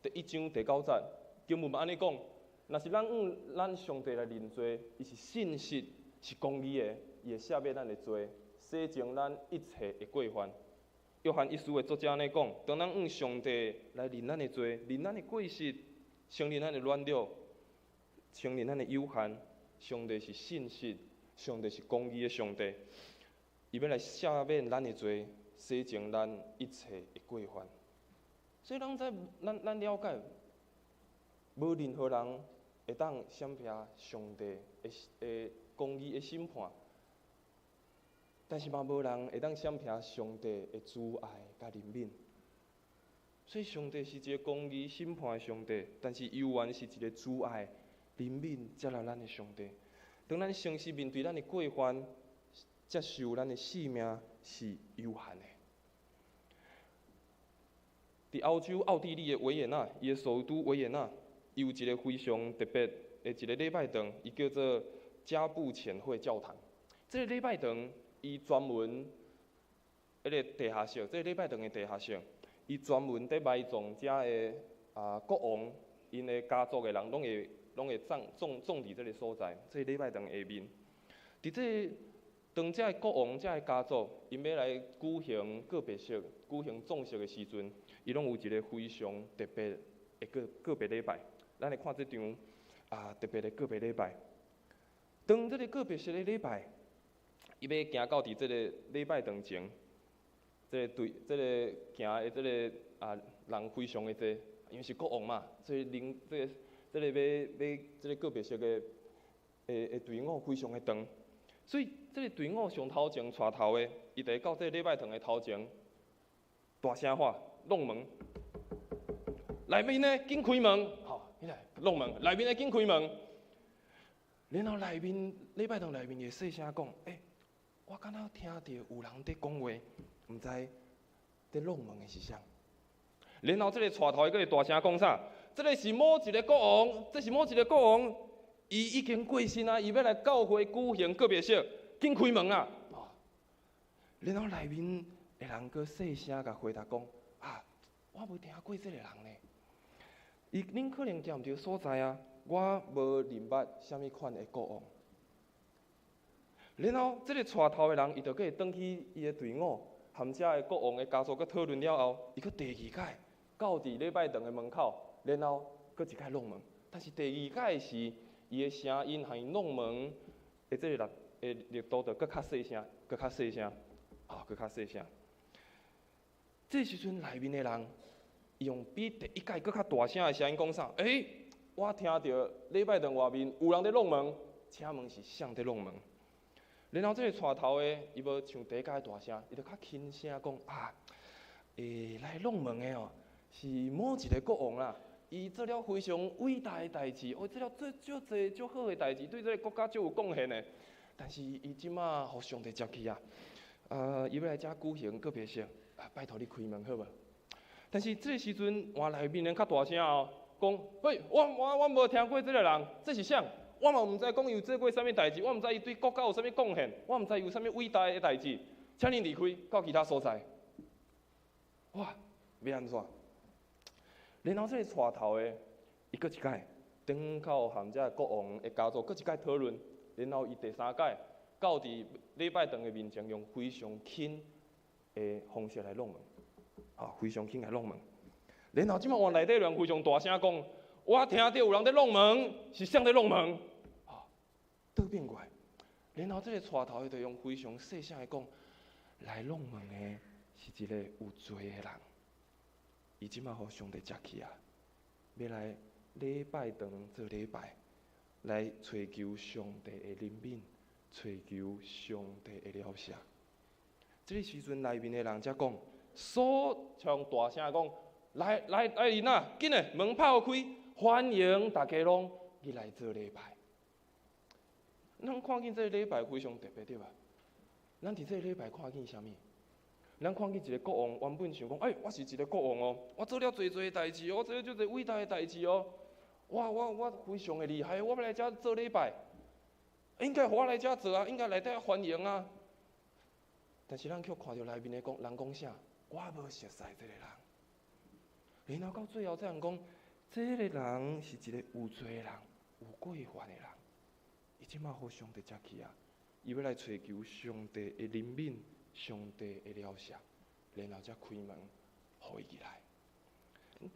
第1章第9节，经文嘛安尼讲：若是咱上帝来认罪，伊是信实是公义的，伊会赦免咱的罪，洗净咱一切的过犯。约翰一书的作者安尼讲：当咱上帝来认咱的罪，认咱的过失，承认咱的软弱，承认咱的有限，上帝是信实，上帝是公义的上帝，伊要来赦免咱的罪，洗净咱一切的过犯。所以咱了解，无任何人会当闪避上帝的公义的审判，但是嘛无人会当闪避上帝的慈爱甲怜悯。所以上帝是一个公义审判的上帝，但是犹原是一个慈爱、怜悯接纳咱的上帝。当咱诚实面对咱的过犯，接受咱的性命是有限的。伫欧洲奥地利的维也纳，伊的首都维也纳，伊有一个非常特别的一个礼拜堂，伊叫做加布浅会教堂。这个礼拜堂，伊专门迄个地下室，这个礼拜堂的地下室，伊专门伫埋葬遮的国王，因的家族的人拢会种伫这个所在，这个礼拜堂下面。伫这当遮的国王、遮的家族，因要来举行告别式、举行葬式的时阵，伊拢有一个非常特别的告别礼拜。咱来看这场特别的告别礼拜。当这个告别式的礼拜，伊要行到伫这个礼拜堂前，这个行的这个人非常的多，因为是国王嘛，所以这个告别式的队伍非常的长。所以，这个队伍上头前带头的，伊就到这个礼拜堂的头前，大声喊：弄门！内面呢，紧开门！吼，起来，弄门！内面呢，紧开门！然后内面礼拜堂内面会细声讲：我敢若听到有人在讲话，毋知在弄门的是啥。然后这个带头的佫会大声讲啥？这个是某一个国王，这是某一个国王。伊已经过身啊！伊要来教会举行告别式，紧开门啊！然后内面的人佫细声甲回答讲：我无听过这个人呢。恁可能听毋着所在啊！我无认捌什么款的国王。然后这个带头的人，伊就佫会转去伊的队伍，含遮的国王的家族佫讨论了后，伊佫第二届到伫礼拜堂的门口，然后佫一届弄门。但是第二届是。伊的声音和弄门的这个力度就佫较细声，佫较细声，佫较细声。这时阵内面的人，伊用比第一届佫较大声的声音讲啥？我听到礼拜堂外面有人在弄门，请问是谁在弄门？然后这个带头的，伊无像第一届大声，伊就较轻声讲来弄门的哦，是某一个国王啦。伊做了非常伟大的代志，做了足侪足好的代志，对这个国家足有贡献的。但是伊即马互上帝接去啊！伊要来遮举行告别式，拜托你开门好无？但是这个时阵，换内面人较大声哦，讲：我无听过这个人，这是啥？我嘛毋知讲伊有做过啥物代志，我毋知伊对国家有啥物贡献，我毋知伊有啥物伟大的代志，请你离开到其他所在。哇，要安怎？然后这个带头的，伊佫一届，顶到含遮国王的家族，佫一届讨论。然后伊第三届，到伫礼拜堂的面前，用非常轻的方式来弄门，非常轻来弄门。然后即摆往内底人非常大声讲：我听到有人在弄门，是谁在弄门？倒变过来。然后这个带头的就用非常细声的讲：来弄门的是一个有罪的人。伊即摆互上帝接去啊，要来礼拜堂做礼拜，来寻求上帝的怜悯，寻求上帝的了赦。这个时阵内面的人才讲，所唱大声讲：来人啊，紧嘞，门拍开，欢迎大家拢入来做礼拜。咱看见这个礼拜非常特别，对吧？咱伫这个礼拜看见啥物？咱看见一个国王，原本想讲，我是一个国王哦，我做了侪代志哦，我做了足侪伟大的代志哦，我非常的厉害，我要来遮做礼拜，应该互我来遮做啊，应该内底欢迎啊。但是咱却看到内面的人讲啥，我无熟悉这个人。然后到最后，这人讲，这个人是一个有罪的人，有过犯的人，伊即马互上帝接去啊，伊要来寻求上帝的怜悯。上帝的了赦，然后才开门，互伊入来。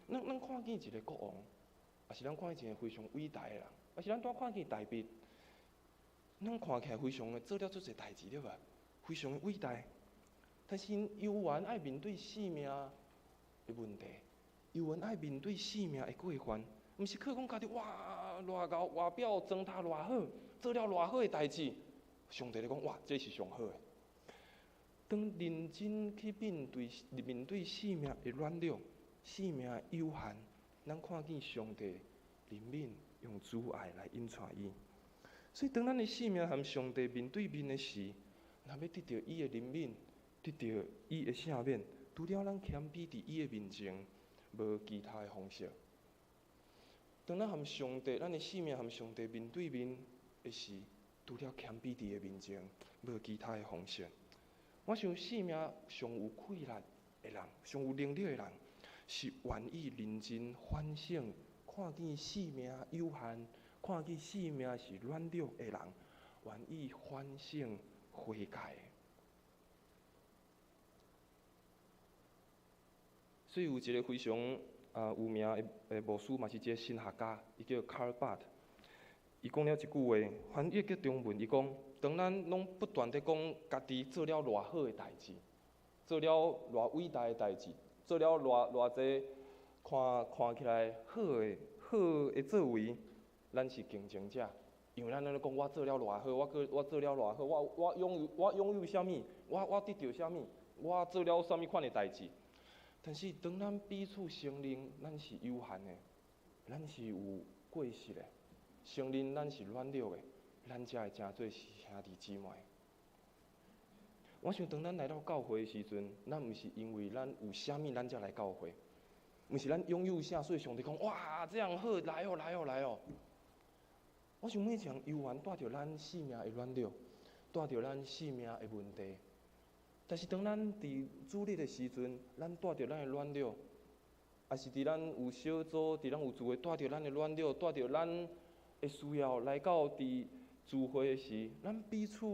咱看见一个国王，也是咱看见一个非常伟大的人，也是咱看见大卫，咱看起来非常的做了足侪代志对吧？非常的伟大，但是犹原爱面对性命的问题，犹原爱面对性命的过患，毋是靠讲家己哇偌高外表装他偌好，做了偌好的代志，上帝咧讲哇，这是上好的。当认真去面对性命的软弱、性命的有限，咱看见上帝怜悯用主爱来引带伊。所以，当咱的性命和上帝面对面的时，若要得到伊的怜悯，得到伊的赦免，除了咱谦卑伫伊的面前，无其他的方式。当咱和上帝，咱的性命和上帝面对面的时，除了谦卑伫伊面前，无其他的方式。我想，性命上有气力的人，上有能力的人，是愿意认真反省，看见性命有限，看见性命是软弱的人，愿意反省悔改。所以有一个非常有名的牧师，嘛是一个神学家，伊叫 Karl Barth。伊讲了一句话，翻译叫中文，伊讲：当咱拢不断地讲家己做了偌好的代志，做了偌伟大的代志，做了偌济看起来好的作为，咱是竞争者。因为咱咧讲我做了偌好，我做了偌好，我拥有啥物，我得到啥物，我做了啥物款的代志。但是当咱彼此承认，咱是有限的，咱是有过失的，承认咱是软弱的，咱才会成做是兄弟姊妹。我想，当咱来到教会的时阵，咱毋是因为咱有啥物咱才来教会，毋是咱拥有啥，所以上帝讲哇这样好，来哦来哦来哦。我想每一项犹原带着咱性命的软弱，带着咱性命的问题。但是当咱伫主日的时阵，咱带着咱的软弱，也是伫咱有小组、伫咱有聚会，带着咱的软弱，带着咱的需要来到伫聚会的时，咱彼此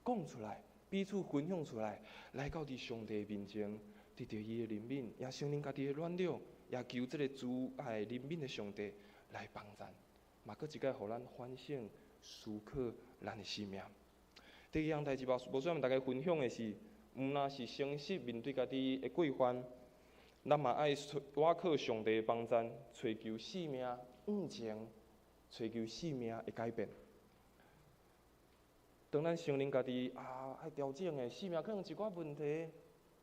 讲出来，彼此分享出来，来到伫上帝面前，得到伊的怜悯，也承认家己的软弱，也求这个主爱怜悯的上帝来帮咱，嘛搁一摆互咱反省、思考咱的生命。第二样代志，无需要大家分享的是，毋若是诚实面对家己的过犯，咱嘛爱倚靠上帝的帮助，追求生命向前，追求生命的改变。当咱承认家己爱调整的生命，可能有一寡问题，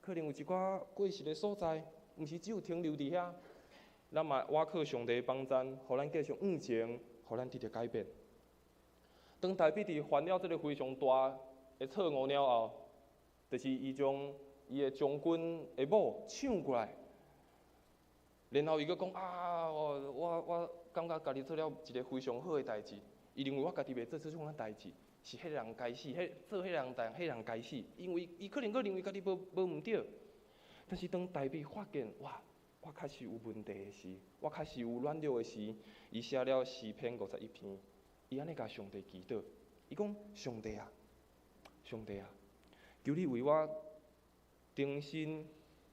可能有一寡过失的所在，毋是只有停留伫遐，咱嘛倚靠上帝的帮助，互咱继续向前，互咱得到改变。当大比伫犯了这个非常大的错误了后，就是伊将伊的将军的某抢过来，然后伊佫讲我感觉家己做了一个非常好的代志，伊认为我家己袂做这种代志，是迄人该死，做迄人该死，因为伊可能佫认为家己无毋对。但是当大比发现哇，我确实有问题的时，我确实有软弱的时，伊写了诗篇51篇。伊安尼甲上帝祈祷，伊讲：上帝啊，上帝啊，求你为我重新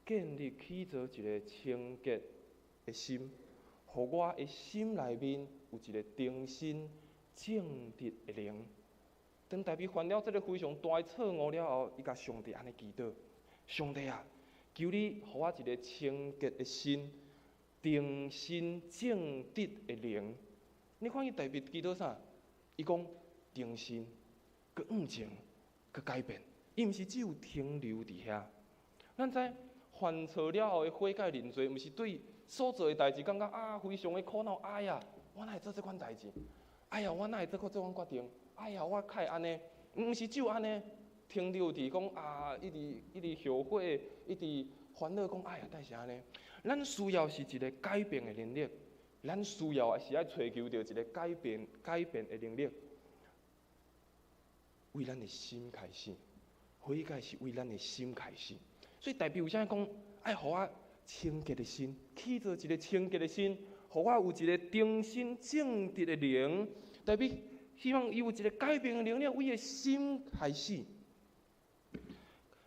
建立起造一个清洁的心，互我的心内面有一个重新正直的灵。当大比犯了这个非常大的错误了后，伊甲上帝安尼祈祷：上帝啊，求你互我一个清洁的心，重新正直的灵。你看伊大比祈祷啥？伊讲重新，佮向前，佮改变。伊毋是只有停留伫遐。咱知犯错了后的悔改认罪，毋是对所做的代志感觉非常的苦恼。哎呀，我哪会做这款代志？哎呀，我哪会做这款决定？哎呀，我较会安尼？毋是只有安尼，停留伫讲一直后悔，一直烦恼讲哎呀，但是安尼。咱需要是一个改变的能力。咱需要是爱追求着一个改变的能力，为咱的心开始，悔改是为咱的心开始。所以代表有啥讲，爱互我清洁的心，起造一个清洁的心，互我有一个重新正直的灵，代表希望伊有一个改变的能力，为伊的心开始。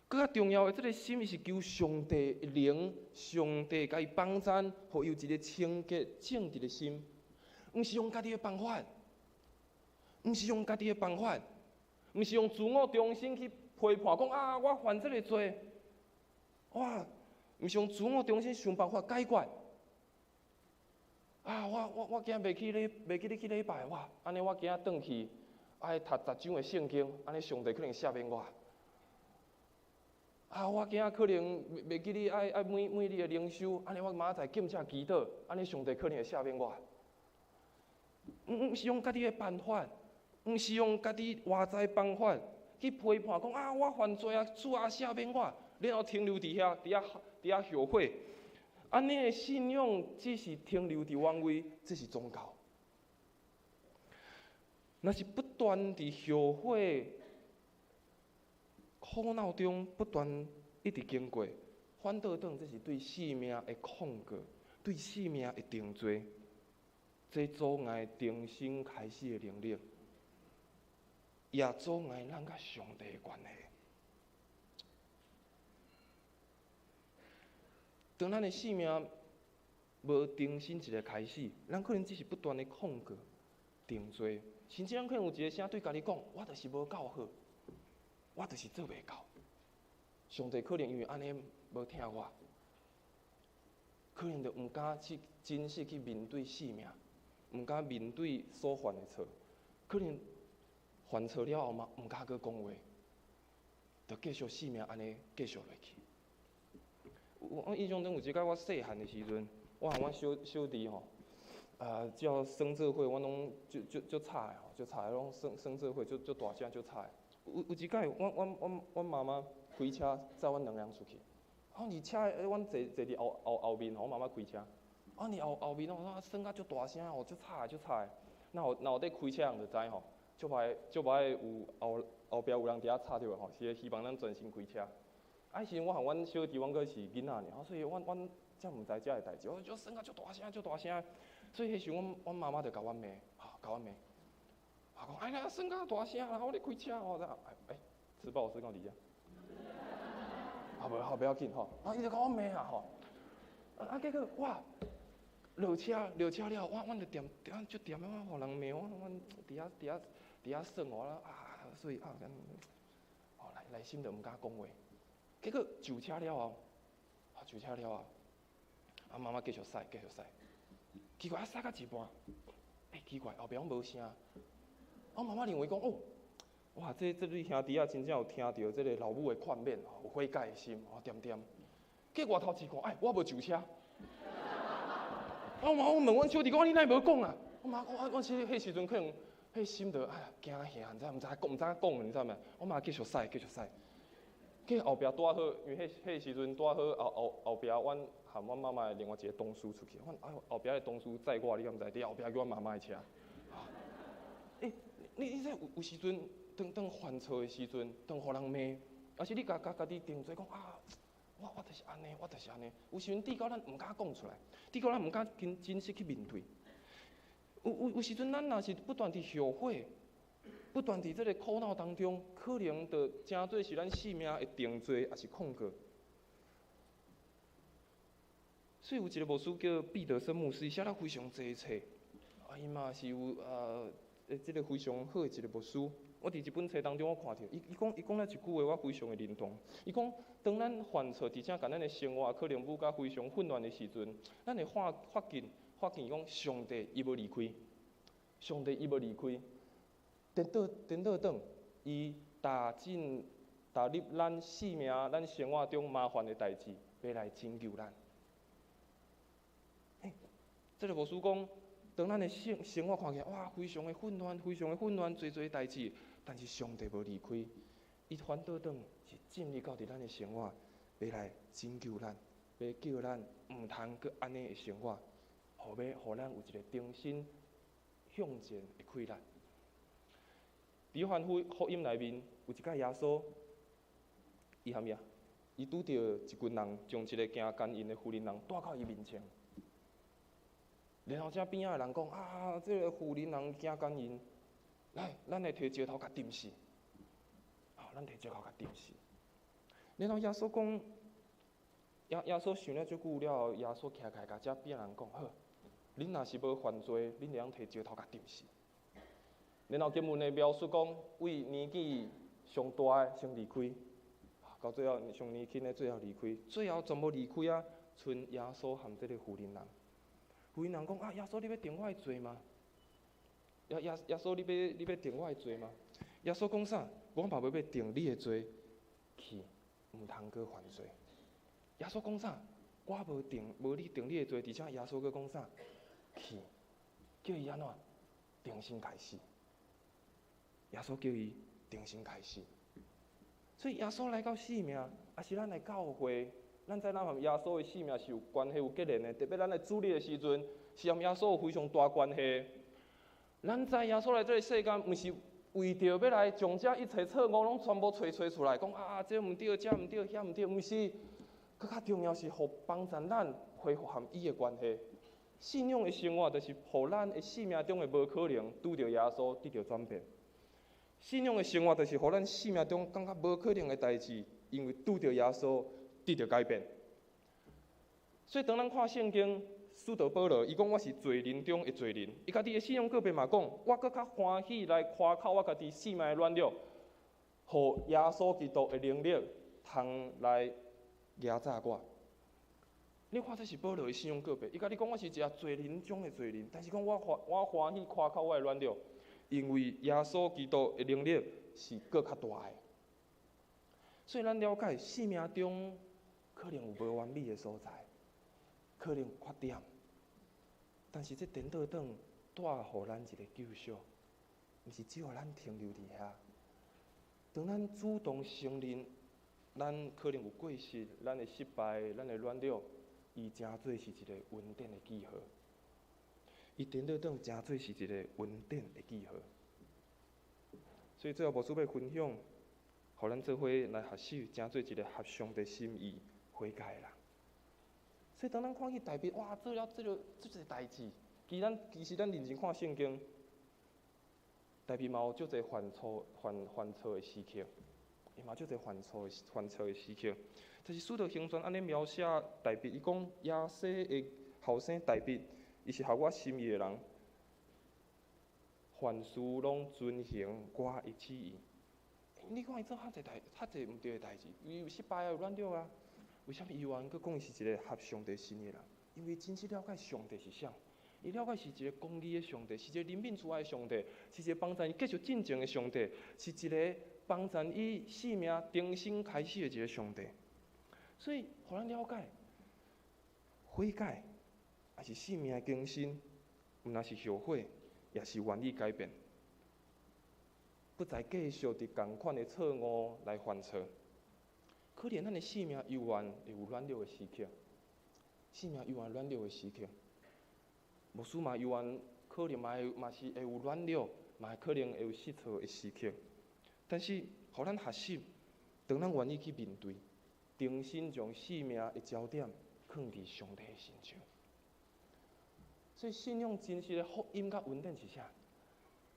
更较重要的，这个心是求上帝的灵，上帝甲伊帮助，互伊有一个清洁正直的心，毋是用家己的办法，毋是用家己的办法，毋是用自我中心去批判讲啊，我犯这个罪，哇，毋是用自我中心想办法解决。啊，我今日袂记你去礼拜，哇，安尼我今仔转去爱读10章的圣经，安尼上帝可能赦免我。啊，我今仔可能袂记你爱每日的灵修，安尼我明仔载检查祈祷，安尼上帝可能会赦免我。毋是用家己的办法，毋是用家己外在办法去批判讲啊，我犯罪啊，主啊赦免我，然后停留伫遐后悔。安尼的信仰只是停留伫原位，这是宗教。若是不断伫后悔、苦恼中不断一直经过，反倒等这是对生命的控告，对生命的定罪，这阻碍重新开始的能力，也阻碍咱甲上帝的关系。当咱的生命无重新一个开始，咱可能只是不断的控告、定罪，甚至咱可能有一个声对家己讲：我就是无够好，我就是做袂到。上帝可能因为安尼无听我，可能就毋敢去真实去面对生命，毋敢面对所犯的错，可能犯错了后嘛，毋敢去讲话，就继续生命安尼继续落去。我印象中有一摆我细汉的时阵，我和阮小弟吼，只要生做伙，阮拢就吵的吼，就吵的拢生做伙就大声就吵的。有一摆，阮妈妈开车载阮两人出去，而车阮坐伫后面，阮妈妈开车，后面吼，耍甲足大声吼，足吵的。那后底开车人就知吼，足歹有后壁有人伫遐吵着吼，是希望咱专心开车。时阵我和阮小弟，阮阁是囡仔尔，所以阮才毋知遮个代志。我就耍甲足大声，所以迄时阮妈妈就甲阮骂，甲阮骂，讲哎呀，耍甲大声啦，我咧开车吼，吃饱是讲你啊，无要紧吼，伊就甲我骂吼，结果哇，落车了，阮就就点啊，互人骂，阮伫遐耍我啦所以内心就毋敢讲话。结果就车了后，妈妈继续驶，奇怪驶到一半，奇怪后壁拢无声，妈妈认为讲哇，这对兄弟真正有听到这个老母的劝勉，有悔改的心，点。结果外头一看，我无就车，我问阮小弟讲，你哪无讲啊？我妈讲，我迄时阵可能迄心就惊吓，毋知讲，你知影？我妈继续驶。去后壁带好，因为迄时阵带好后壁，阮和阮妈妈的另外一个同事出去，阮后壁的同事载我，你敢毋知？伫后壁叫阮妈妈的车。你这有时阵当犯错的时阵，当互人骂，而是你家己定罪讲我就是安尼。有时阵抵到咱毋敢讲出来，抵到咱毋敢真实去面对。有时阵咱若是不断地后悔。不断伫这个苦恼当中，可能就真做是咱生命的定罪，也是控告。所以有一个牧师叫毕德森牧师，写了非常济册，伊嘛是有这个非常好的一个牧师。我伫一本册当中我看到，伊讲了一句话，我非常的认同。伊讲，当咱犯错，而且甲咱的生活可能愈甲非常混乱的时阵，咱会发现讲上帝伊无离开，颠倒转，伊踏入咱生命、咱生活中麻烦的代志，要来拯救咱。这个牧师讲，当咱的生活看起来哇，非常的混乱，多代志，但是上帝无离开，伊反倒转是进入到咱的生活，要来拯救咱，要叫咱毋通搁安尼的生活，互咱有一个重新向前的开力。伫约翰福音内面有一摆耶稣，伊拄着一群人将一个行奸淫的妇人人带到伊面前，然后这边仔的人讲这个妇人人行奸淫，来，咱来摕石头甲钉死，咱摕石头甲钉死。然后耶稣讲，耶稣想了足久了后，耶稣徛甲这边仔人讲，好，恁若是无犯罪，恁会用摕石头甲钉死。然后经文的描述讲，为年纪上大的先离开，到最后上年轻的最后离开，最后全部离开啊，剩耶稣和这个妇人人。妇人人讲啊，耶稣你要定我的罪吗？耶稣你要定我的罪吗？耶稣讲啥？我嘛要定你的罪，去，唔通搁犯罪。耶稣讲啥？我无你定你的罪，而且耶稣搁讲啥？去，叫伊安怎？重新开始。耶稣叫伊重新开始。所以耶稣来到生命，也是咱的教会，咱知咱和耶稣的生命是有关系、有结连的。特别咱来主日的时阵，是和耶稣有非常大关系。咱知耶稣来这个世间，毋是为着要来将这一切错误拢全部找出来，讲啊，这毋对，这毋对，遐毋对，毋是。更较重要是，互帮助咱恢复和伊的关系。信仰的生活，就是互咱的生命中的无可能拄着耶稣得到转变。信仰的生活，就是互咱生命中感觉无可能的代志，因为拄着耶稣得到改变。所以当咱看圣经，使徒保罗伊讲我是罪人中的罪人，伊家己的信仰告白嘛讲，我搁较欢喜来夸口我家己生命的软弱，互耶稣基督的能力通来压榨我。你看这是保罗的信仰告白，伊家己讲我是一个罪人中的罪人，但是讲我欢喜夸口我的软弱，因为耶稣基督的能力是搁较大的。所以咱了解生命中可能有无完美的所在，可能有缺点，但是这颠倒转带互咱一个救赎，毋是只有咱停留伫遐。当咱主动承认，咱可能有过失，咱的失败，咱的软弱，伊真做是一个稳定的记号。伊颠倒转真做是一个稳定的记号。所以最后牧师要分享，互咱做伙来学习，真做一个合上帝心意悔改的人。所以当咱看去大卫，哇，做了这个代志，其实咱认真看圣经，大卫嘛有足侪犯错的时刻，伊嘛足侪犯错的时刻。就是使徒行传安尼描写大卫，伊讲亚西的后生大卫，伊是合我心意的人，凡事拢遵行我的旨意。你看伊做遐侪毋对的代志，伊有失败啊，有软弱啊。为什么伊有搁讲伊是一个合上帝心意的人？因为真正了解上帝是啥，伊了解是一个公义的上帝，是一个怜悯慈爱的上帝，是一个帮助伊继续进前的上帝，是一个帮助伊生命重新开始的一个上帝。所以，互咱了解悔改，也是生命的更新，毋但是后悔，也是愿意改变，不再继续伫同款的错误来犯错。可怜咱的生命犹原会有软弱的时刻，生命犹原软弱的时刻，牧师嘛犹原可能嘛是会有软弱，嘛可能会有失错的时刻。但是，互咱学习，当咱愿意去面对，重新将生命的焦点放伫上帝的身上。所以，信仰真实的福音甲稳定是啥？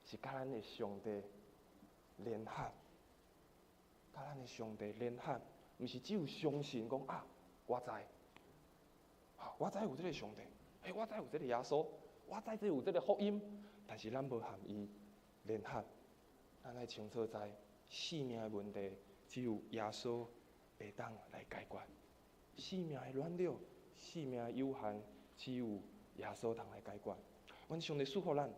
是甲咱的上帝联合，甲咱的上帝联合。毋是只有相信讲啊，我知，我知有这个上帝，我知有这个耶稣，我知有这个福音，但是咱无和伊联合，咱爱清楚知生命的问题只有耶稣会当来解决，生命的软弱、生命的有限，只有耶稣通来解决。阮上帝赐福咱，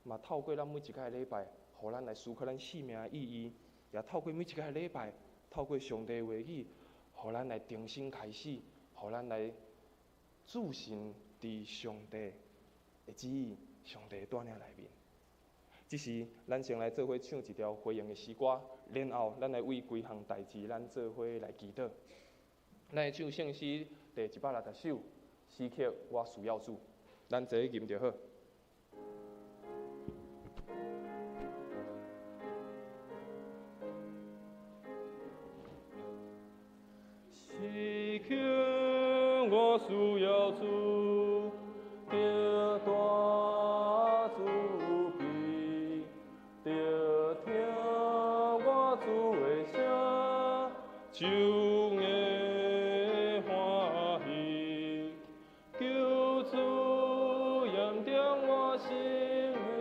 嘛透过咱每一个礼拜，互咱来思考咱生命的意义，也透过每一个礼拜。透过上帝的话语，互咱来重新开始，互咱来自信伫上帝的旨意、上帝的带领内面。只是咱先来做伙唱一条回应的诗歌，然后咱来为规项代志，咱做伙来祈祷。咱会唱圣诗第160首，诗曲我需要主，咱坐吟就好。我需要主的大慈悲，就听我主的声，就会欢喜。求主验定我心灵，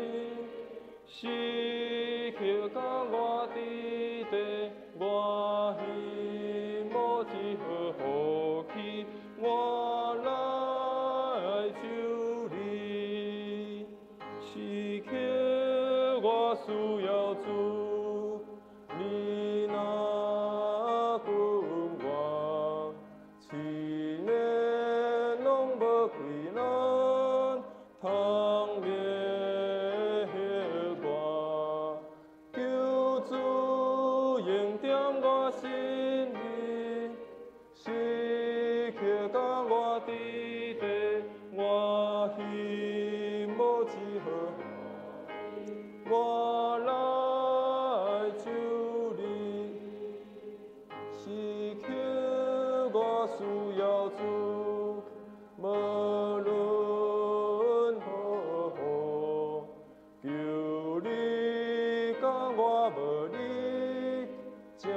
刻甲我伫地，我希望只好好去，我来就你。时刻我需要主，你若管我，七年拢无亏咱，通灭我。救主应点我心里，时刻甲我伫地，我希望只好我来就你。时刻我需要主，无论何何，求你甲我无你，才有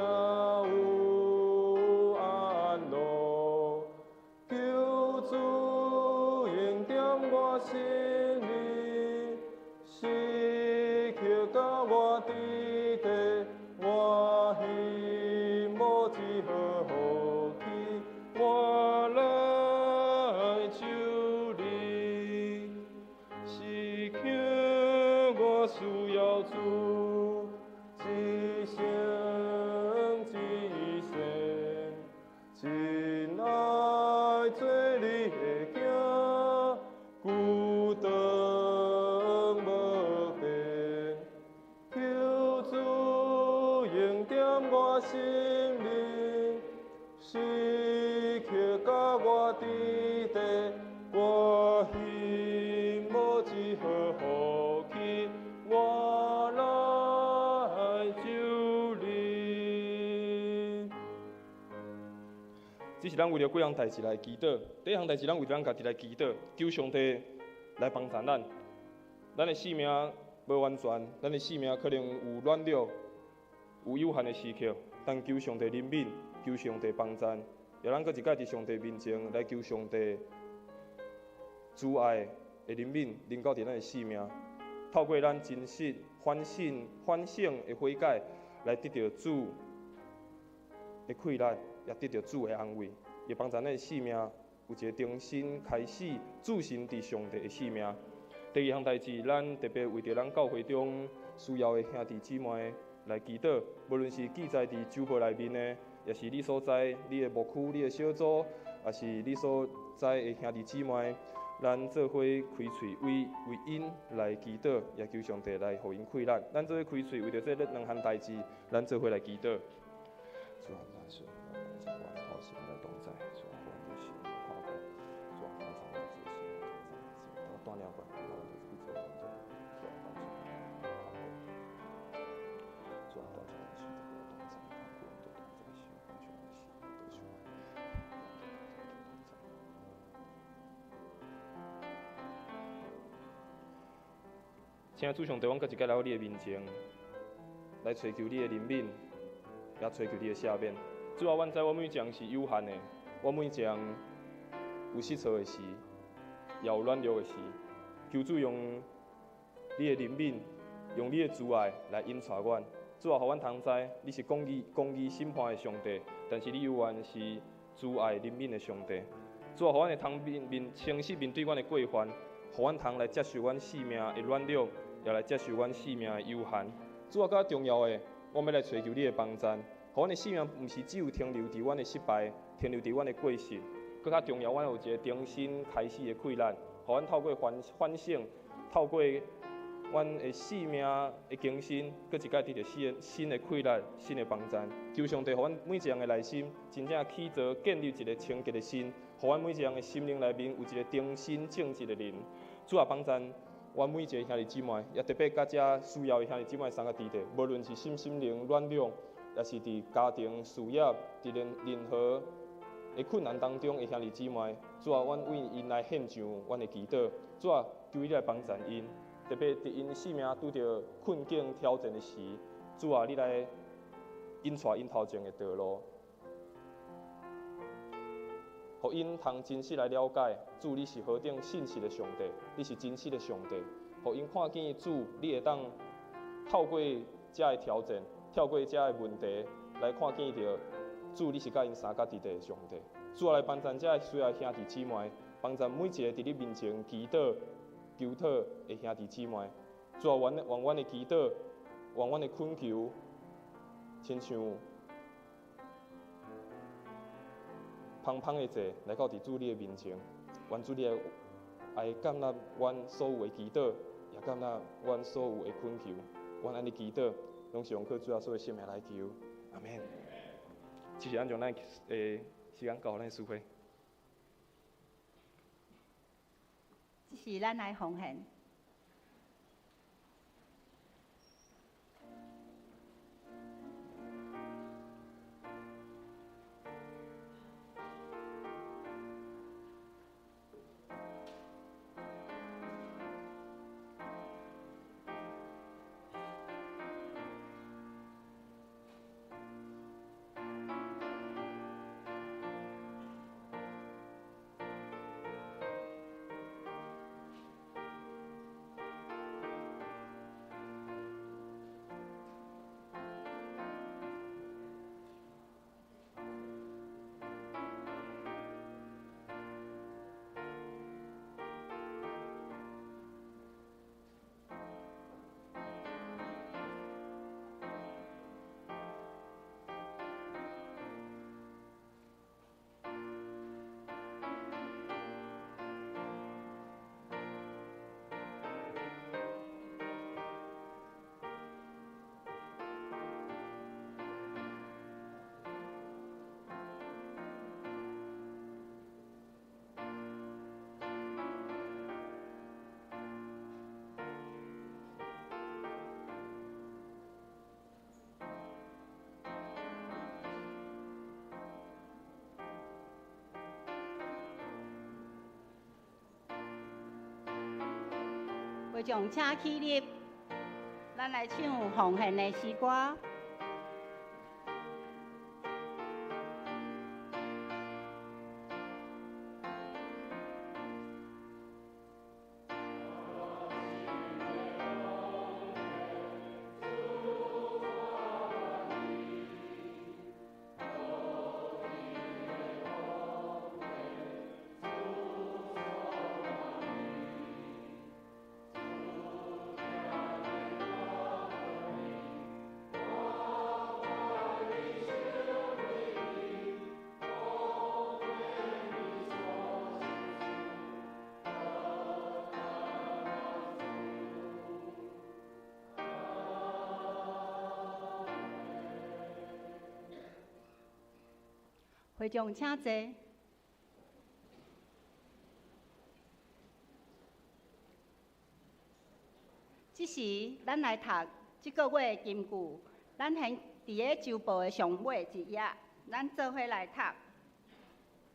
安乐。求主应点我心里，时刻甲我伫地，我希望只好好去，我来就你。时刻我需要主，一生一世，真爱做你的囝，孤单无边。求主应点我心里，时刻甲我伫地，我希望只好好去，我来就你。这是咱为了几项代志来祈祷。第一项代志，咱为着咱家己来祈祷，求上帝来帮助咱。咱的性命无完全，咱的性命可能有软弱，有有限的时刻，但求上帝怜悯，求上帝帮助，也咱搁一摆伫上帝面前来求上帝主爱的怜悯临到伫咱的性命，透过咱真实反省的悔改，来得到主的快乐，也得到主的安慰，也帮助咱的性命有一个重新开始，自信伫上帝的性命。第二项代志，咱特别为着咱教会中需要的兄弟姊妹来祈祷，无论是记载伫周报内面的，也是你所在你的牧区、你的小组，也是你所在的兄弟姊妹，咱做伙开喙为因来祈祷，也求上帝来互因快乐。咱做伙开喙，为着这两项代志，咱做伙来祈祷。主啊，咱是我们在靠神的同在，主啊，我们的心跨过，主啊，放上我自己心，我锻炼过，我们一直同在，主啊，放上我跨过，主啊，放上我心的同在，跨过我们的同在心，放上我心的主啊，请主上帝，我搁一摆来到你的面前，来寻求你的怜悯。也追求你的赦免。主啊，阮知我每一件是有限的，我每一件有失错的事，也有软弱的事。求主用你的怜悯，用你的慈爱来引带阮。主啊，互阮通知，你是公义审判的上帝，但是你有原是慈爱怜悯的上帝。主啊，互阮会通诚实面对阮的过犯，互阮通来接受阮性命的软弱，也来接受阮性命的有限。主啊，更重要的。我们要来追求你的帮助，互阮的性命毋是只有停留伫阮的失败，停留伫阮的过失，更较重要，阮有一个重新开始的快乐，互阮透过反省，透过阮的性命的更新，搁一摆得到新的快乐、新的帮助。求上帝，互阮每一样的内心，真正起造建立一个清洁的心，互阮每一样的心灵内面有一个忠心正直的人。主啊，帮助阮每一个兄弟姊妹，也特别甲遮需要的兄弟姊妹三个伫地，无论是心灵软弱，也是伫家庭事业，伫任何的困难当中的兄弟姊妹，主啊，阮为因来献上阮的祈祷。主啊，求你来帮助因，特别伫因生命拄着困境挑战的时，主啊，你来引带因头前的道路，互因通真实来了解，主你是何等信实的上帝，你是真实的上帝。互因看见主，你会当透过遮的挑战，跳过遮的问题，来看见着主你是甲因三角伫地的上帝。主啊，来帮助遮需要兄弟姊妹，帮助每一个伫你面前祈祷、求祷的兄弟姊妹。主啊，愿阮的祈祷，愿阮的恳求，亲像芳芳的坐来到伫主你的面前，愿主你爱感纳阮所有的祈祷，也感纳阮所有的恳求。阮安尼祈祷，拢是用靠主啊所有性命来求，阿免。即是咱将咱时间交咱师会。这是咱来奉献。会将请起立，咱来唱奉献的诗歌。会众请坐。即时，咱来读即个月的金句，咱喺伫个周报的上尾一页，咱做伙来读。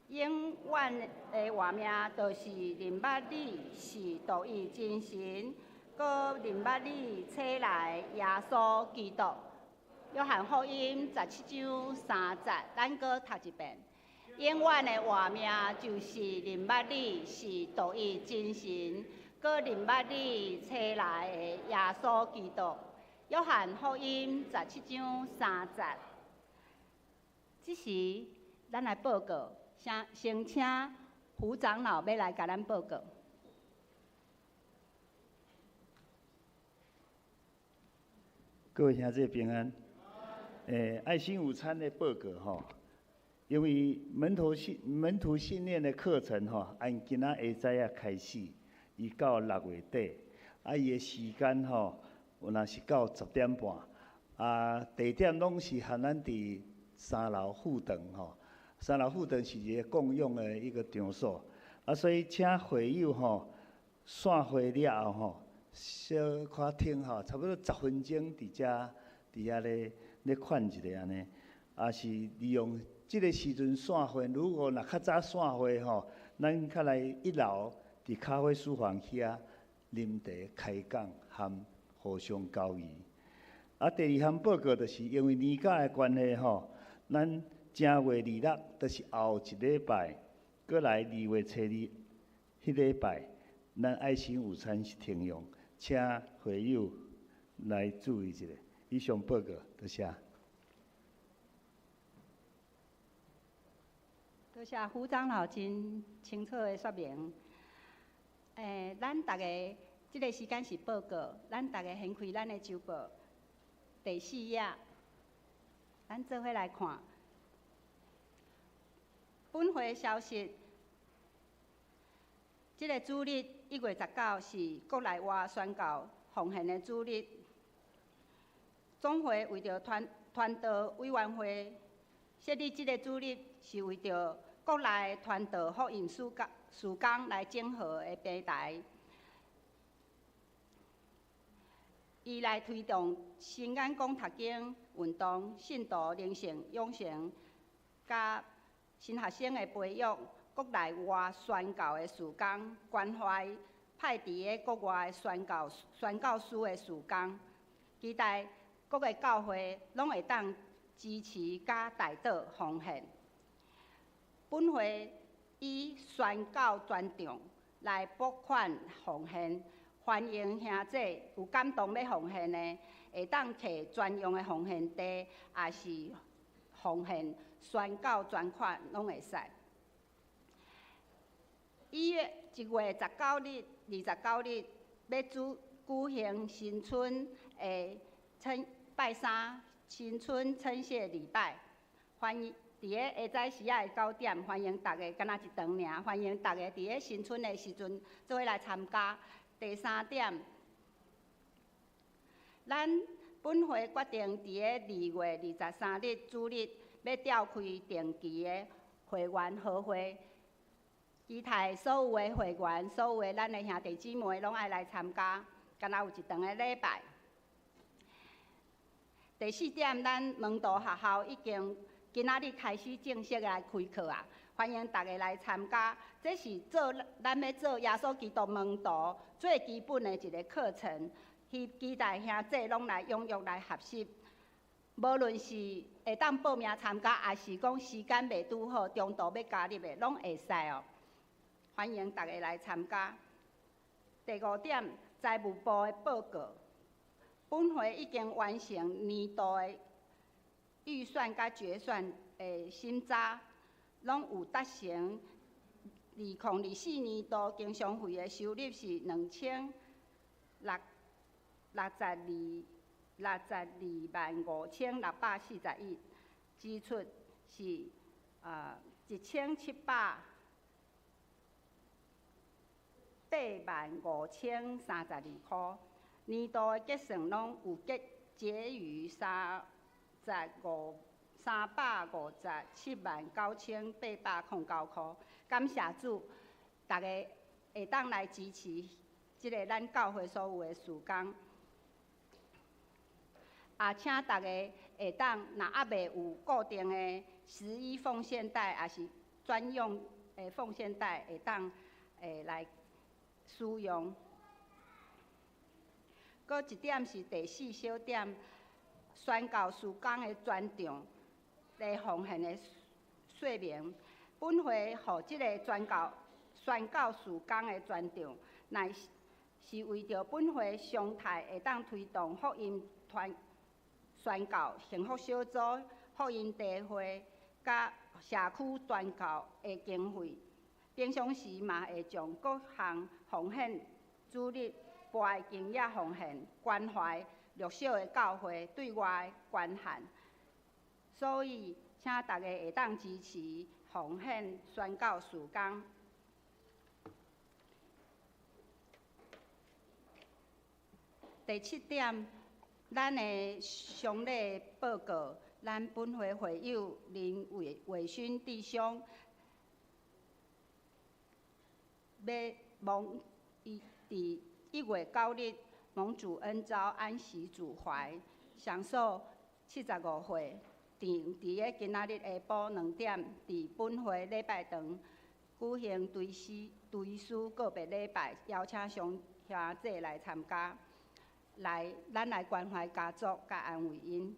永远的活命，就是认捌你是独一真神，搁认捌你册来耶稣基督。约翰福音17章3节，咱搁读一遍。永远的活命，就是认捌你是独一真神，搁认捌你册来的耶稣基督。约翰福音17章3节。即时，咱来报告，先请胡长老要来甲咱报告。各位兄弟平安。爱心午餐的报告吼，因为门徒训练的课程吼，按今仔下早仔开始，伊到6月底，伊的时间吼，有若是到10点半，地点拢是含咱伫3楼副堂吼，3楼副堂是一个共用的一个场所，所以请会友吼，散会了后吼，小可听吼，差不多10分钟伫遐咧看一下安尼，也是利用即个时阵散会。如果若较早散会吼，咱较来1楼伫咖啡书房遐啉茶开讲，含互相交易。第2项报告就是因为年假的关系吼，咱正月26，就是后一礼拜，过来2月初2迄礼拜，咱爱心午餐是停用，请会友来注意一下。以上报告，多谢。多谢副长老真清楚的说明。咱大家这个时间是报告，咱大家掀开咱的周报第4页，咱做伙来看。本会消息，这个主日1月19是国内外宣教奉献的主日。总会为着传道委员会设立这个主日，是为着国内传道福音事工来整合的平台，伊来推动新眼光读经运动、信徒灵性养成，甲新学生的培育、国内外宣教的事工，关怀派伫个国外宣教师的事工，期待各个教会拢会当支持甲大岛奉献。本会以宣教专场来拨款奉献，欢迎兄弟有感动要奉献的，会当摕专用的奉献地，也是奉献宣教专款拢会使。1月19日、29日要举行新春的拜三新春称谢礼拜，欢迎伫个下早时仔的9点，欢迎大家，敢若一堂尔，欢迎大家伫个新春的时阵做伙来参加。第3点，咱本会决定伫个2月23日主日要召开定期的会员好会，期待所有的会员、所有的咱的兄弟姊妹拢爱来参加，敢若有一长的礼拜。第4点，咱门徒学校已经今仔日开始正式来开课啊！欢迎大家来参加。这是咱要做耶稣基督门徒最基本的一个课程，期待兄弟拢来踊跃来学习。无论是会当报名参加，还是讲时间袂拄好，中途要加入的，拢会使哦。欢迎大家来参加。第5点，财务部的报告。本会已经完成年度的预算甲决算的审查，拢有达成。2024年度经常费的收入是26,6256,640亿，支出是1,785,532块。年度的结算拢有结余357,809块。感谢主，大家会当来支持即个咱教会所有的事工。也请大家会当，若还未有固定的11奉献袋，也是专用的奉献袋，会当来使用。搁一点是第4小点，宣教事工的专场来奉献的说明。本会予即个宣教事工的专场，乃是为着本会常态会当推动福音宣教幸福小组、福音地会、甲社区传教的经费。平常时嘛会将各项奉献主日拨的经验奉献，关怀弱小的教会对外捐献。所以，请大家会当支持奉献宣教事工。第7点，咱的常例报告，咱本会会友林伟勋弟兄要蒙伊伫1月9日蒙主恩召安息主怀，享受75岁。定伫个今仔日下晡2点，伫本会礼拜堂举行追思告别礼拜，邀请兄弟来参加，咱来关怀家族，甲安慰因。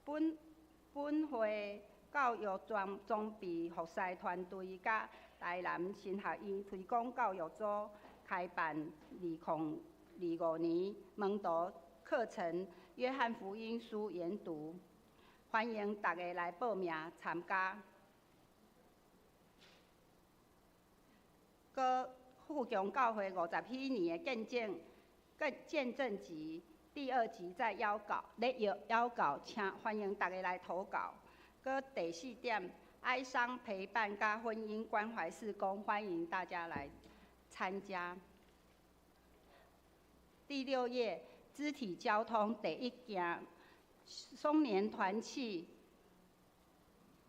本会教育装备服侍团队，甲台南新学院推广教育组开办2025年门徒课程《约翰福音书》研读，欢迎大家来报名参加。搁富强教会50禧年的见证集第2集在邀稿，请欢迎大家来投稿。搁第4点，哀伤陪伴加婚姻关怀事工，欢迎大家来参加。第6页，肢体交通第1件，松年团契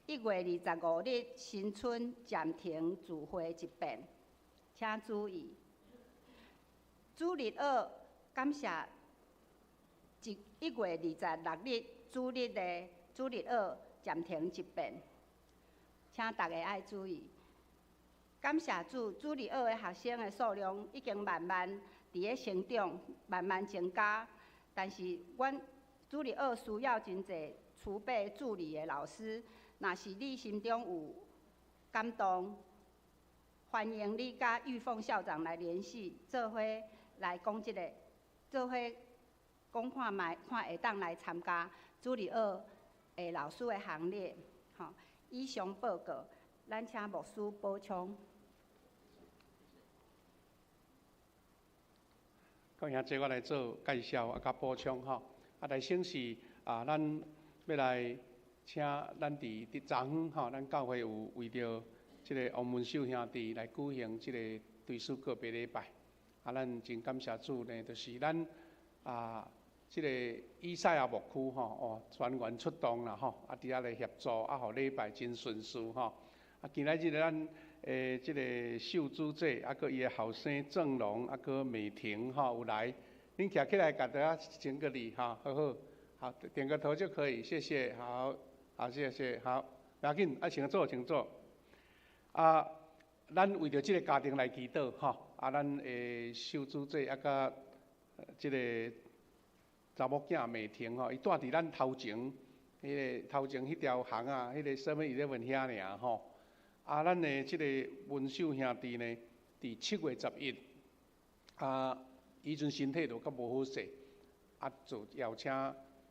1月25日新春暂停聚会一遍，请注意。主日学感谢1月26日主日学暂停一遍，请大家爱注意。感谢主，主日学的学生的数量已经慢慢伫咧成长，慢慢增加。但是，阮主日学需要真侪储备助理的老师。若是你心中有感动，欢迎你甲玉凤校长来联系，做伙来讲做伙讲看卖，看会当来参加主日学的老师的行列。吼，以上报告，咱请牧师补充。各位兄弟，我来做介绍甲补充吼。内先是咱要来请咱伫昨昏吼，咱教会有为着即个王文秀兄弟来举行即个追思告别礼拜。咱真感谢主呢，就是咱即个以赛亚牧区吼，全员出动啦吼，伫遐来协助，互礼拜真顺遂吼。今仔日咱即个秀珠姐，佮伊的后生郑龙，佮美婷吼有来，恁徛起来，甲大家敬个礼哈，好好，好点个头就可以，谢谢，好，谢谢，好，不要紧，请坐，请坐。咱为着即个家庭来祈祷吼，咱的秀珠姐甲即个查某囝美婷吼，伊住伫咱头前，迄条巷啊，迄个7-11遐尔吼。咱的即个文秀兄弟呢，伫7月11，以阵身体就较无好势，就邀请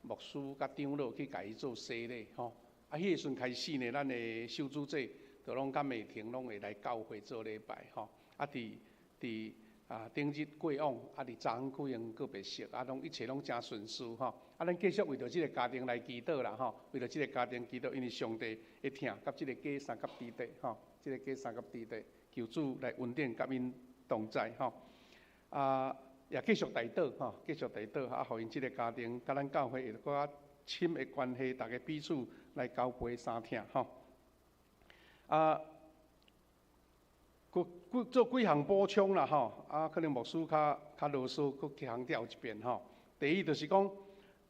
牧师甲长老去甲伊做洗礼吼。迄个时阵开始呢，咱的秀珠姐就拢甲美婷拢会来教会做礼拜吼。伫顶日过往，伫昨昏举行告别式，拢一切拢真顺遂吼。咱继续为着即个家庭来祈祷啦吼，为着即个家庭祈祷，因为上帝会听甲即个家三甲弟弟吼，即个家三甲弟弟，求主来恩典甲因同在吼。也继续代祷吼，继续代祷，互因即个家庭甲咱教会有搁较亲的关系，大家彼此来交陪相听吼。做几项补充啦吼，可能牧师较啰嗦，搁强调一遍吼。第一就是讲，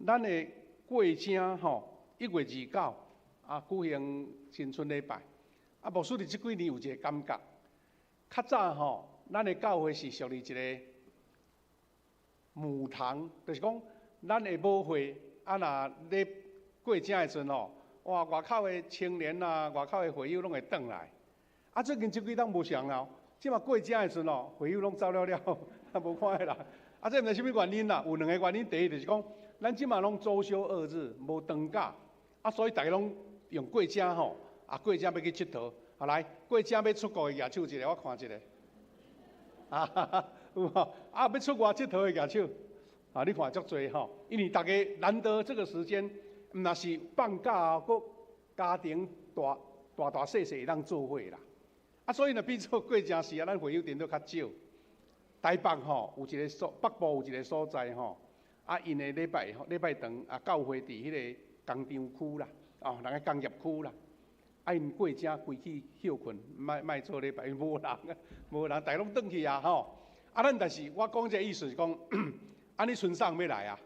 咱的过正吼，1月29举行新春礼拜。牧师伫即几年有一个感觉，较早吼，咱的教会是属于一个母堂，就是讲，咱的舞会若咧过正的时阵吼，哇，外口的青年啊，外口的会友拢会转来。最近即几档无像啦，即马过正的时阵吼，会友拢走了，无看的啦。这毋知啥物原因啦，有2个原因，第一就是讲，咱即马拢周休2日，无长假，所以大家拢用过正吼，过正要去佚佗，来过正要出国的举手一个，我看一个，有吼，要出国佚佗的举手，你看足多吼，因为大家难得这个时间，若是放假搁家庭大细会当做伙啦。所以呢，变做过正时咱会友人都较少。台北吼有一个北部有一个所在吼，因的礼拜堂教会伫迄个工厂区啦，人个工业区啦，因过正规去休困，莫做礼拜，无人，大拢转去啊吼。咱但是我讲这意思是讲，你村上要来啊，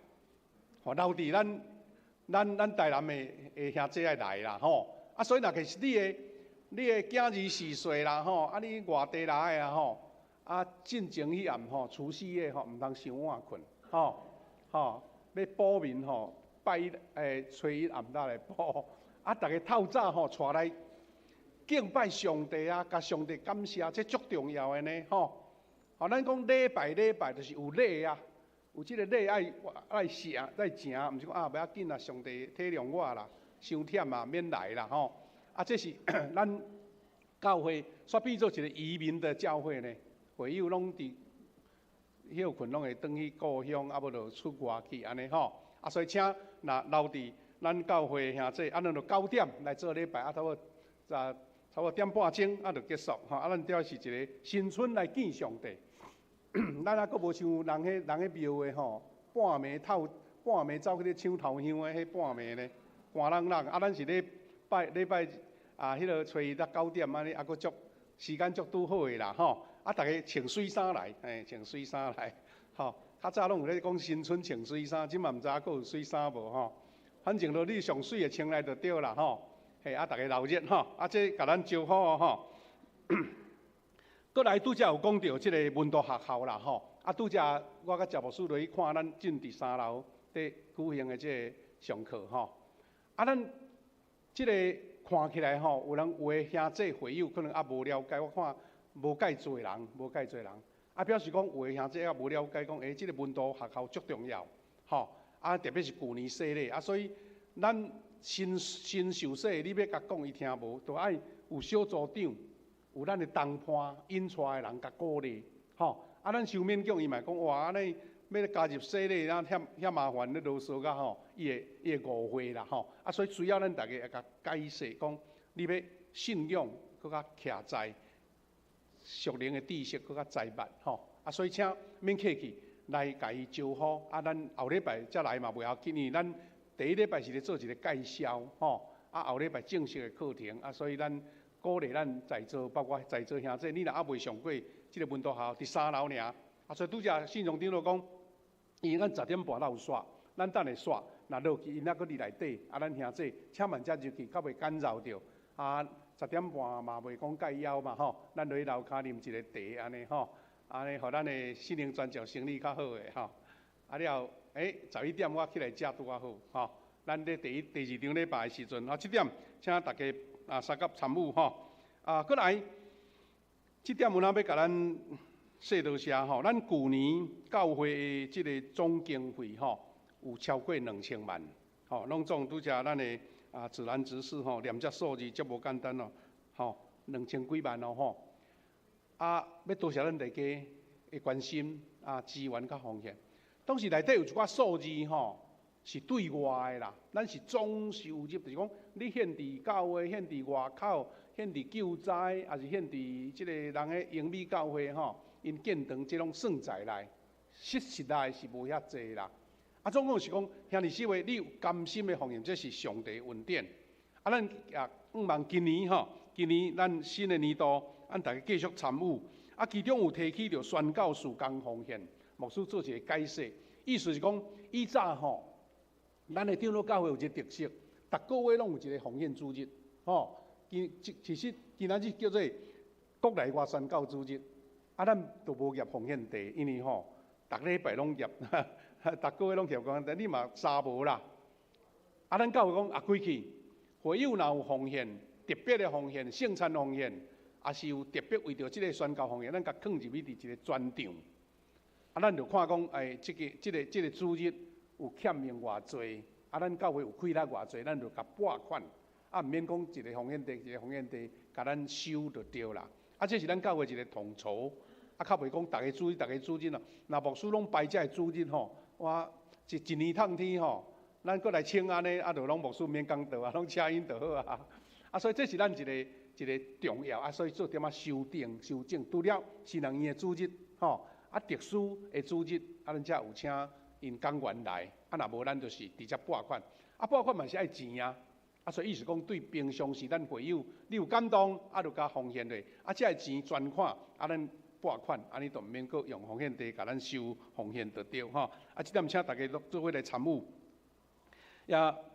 留伫咱台南的兄弟爱来啦吼。所以若其实你的囝儿4岁啦吼，你外地来的吼。进前迄暗吼，除夕夜吼，毋通伤晚困吼，要补眠吼，初一暗搭来补。大家透早吼，带来敬拜上帝甲上帝感谢，这足重要的呢吼。咱讲礼拜就是有礼啊，有即个礼爱食爱食，毋是讲不要紧啦，上帝体谅我啦，伤忝啊，免来啦吼。这是咱教会煞变做一个移民的教会呢，会友拢伫休困，拢会转去故乡，无就出外去安尼吼。所以请若留伫咱教会兄弟，咱就9点来做礼拜，差不多点半钟就结束吼。咱主要是一个新春来见上帝。咱还阁无像人迄庙的吼，半暝走去咧抢头香的迄半暝呢，寒冷冷。咱是咧礼拜迄个初一到9点安尼，阁足时间足拄好的啦吼。大家穿水衫来，穿水衫来，吼。较早拢有咧讲新春穿水衫，即嘛毋知阁有水衫无吼。反正就你上水的穿来就对啦吼。大家留热吼，这甲咱招呼吼。搁来拄则有讲到即个文道学校啦吼，拄则我甲赵牧师落去看咱进第3楼伫举行的即个上课吼。咱即个看起来吼，有的兄弟会友可能无了解，我看无介侪人，表示讲有的兄弟无了解讲，即个文道学校足重要吼。特别是旧年洗礼，所以咱新受洗，你要甲讲伊听无，就爱有小组长。有咱的同伴引出来的人甲鼓励，吼！咱受勉强伊嘛讲哇，安尼要加入洗礼，咱遐麻烦，咧啰嗦甲吼，伊会误会啦，吼！所以需要咱大家会甲解释讲，你要信仰搁较徛在属灵的知识搁较在捌，吼！所以请免客气来甲伊招呼，咱后礼拜再来嘛袂要紧，因为咱第一礼拜是咧做一个介绍，吼！后礼拜正式的课程，所以咱。鼓励咱在座，包括在座兄弟，你若未上过即个文道学校第3楼尔，所以拄则信用长老讲，因为咱10点半才有煞，咱等下煞，若落去因搁伫内底，咱兄弟请慢才入去，较袂干扰着。10点半嘛袂讲介枵嘛吼，咱落去楼骹啉一个茶安尼吼，安尼互咱的心灵专照生理较好诶吼。了后11点我起来食拄啊好吼，咱咧第2场礼拜的时阵，7点请大家。三甲参悟吼，过来，这点有哪要甲咱说多些吼？咱旧年教会的这个总经费吼，有超过2000万，吼，拢总拄则咱的自然执事吼，念这数字足无简单哦，吼，2000几万哦吼，要多谢咱大家的关心资源甲奉献。当时内底有一寡数字吼。是对外的啦，咱是总收入，就是讲你献伫教会、献伫外口、献伫救灾，还是献伫即个人的英美教会吼，因建堂即种算在内，实在是无遐济啦。总共是讲兄弟姊妹，你有甘心的奉献，这是上帝恩典。咱希望今年咱新的年度，咱大家继续参悟。其中有提起着宣教事工奉献，牧师做一个解释，意思是讲以早吼。咱的长老教会有一个特色，逐个月拢有一个奉献主日，吼。其实今仔日叫做国内外宣教主日，咱都无业奉献地，因为吼，逐礼拜拢业，逐个月拢业讲，但你嘛查无啦。咱教会讲过去，会友若有奉献，特别的奉献、圣餐奉献，也是有特别为着即个宣教奉献，咱甲放入去伫一个专场。咱就看讲，即个主日。有欠用偌济，咱教会有亏力偌济，咱就甲拨款，毋免讲一个奉献地，甲咱收就对啦。这是咱教会一个统筹，较袂讲逐个主日咯。若牧师拢摆这主日吼，我一年趟天吼，咱过来请安尼，就拢牧师免讲道拢请因就好啊。所以这是咱一个重要所以做点修正，除了新人院的主日吼，特殊的主日，咱才有请。因讲员来，若无咱就是直接拨款，拨款嘛是爱钱所以意思讲对平常时咱会友，你有感动，就加奉献咧，这个钱专款，咱拨款，安尼就毋免搁用奉献地甲咱收奉献就对吼。这点请大家做伙来参悟。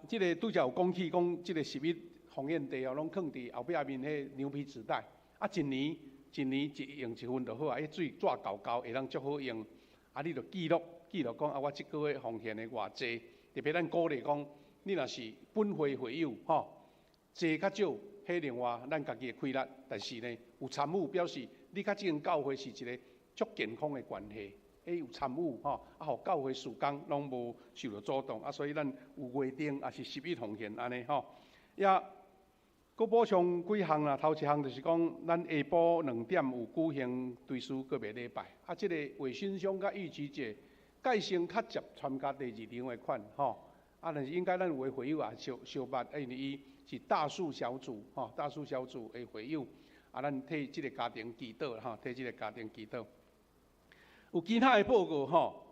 即个拄则有讲起讲，即个11奉献地拢放伫后壁面迄牛皮纸袋，一年用一份就好迄水纸厚厚，会当足好用，你就记录讲我即个月奉献的偌济，特别咱鼓励讲，你若是本会会友吼，济较少，迄另外咱家己的亏力，但是呢有参悟，表示你甲即间教会是一个足健康的关系，有参与吼，互教会事工拢无受到阻挡，所以咱有约定也是11奉献安尼吼，也佮补充几项啦，头一项就是讲，咱下晡2点有举行追思告别礼拜，即个卫生上甲预期节，介先较接参加第2场的款吼，但是应该咱有的会友也小捌，因为伊是大树小组吼，大树小组的会友，咱替即个家庭祈祷吼，替即个家庭祈祷。有其他的报告吼，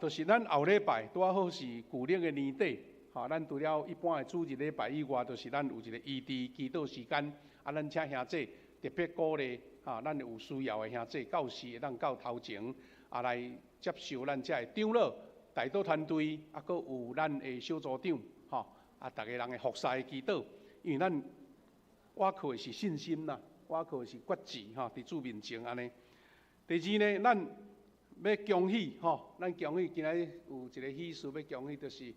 就是咱后礼拜拄好是旧历的年底。咱除了一般的主日礼拜以外，就是咱有一个异地祈祷时间，咱请兄弟特别鼓励，咱有需要的兄弟教士会当到头前，来接受咱遮的长老、代祷团队，佫有咱的小组长，大家人的服侍祈祷，因为我靠的是信心啦，我靠的是决志，伫主面前安尼。第二呢，咱要恭喜，咱恭喜今日有一个喜事要恭喜，就是。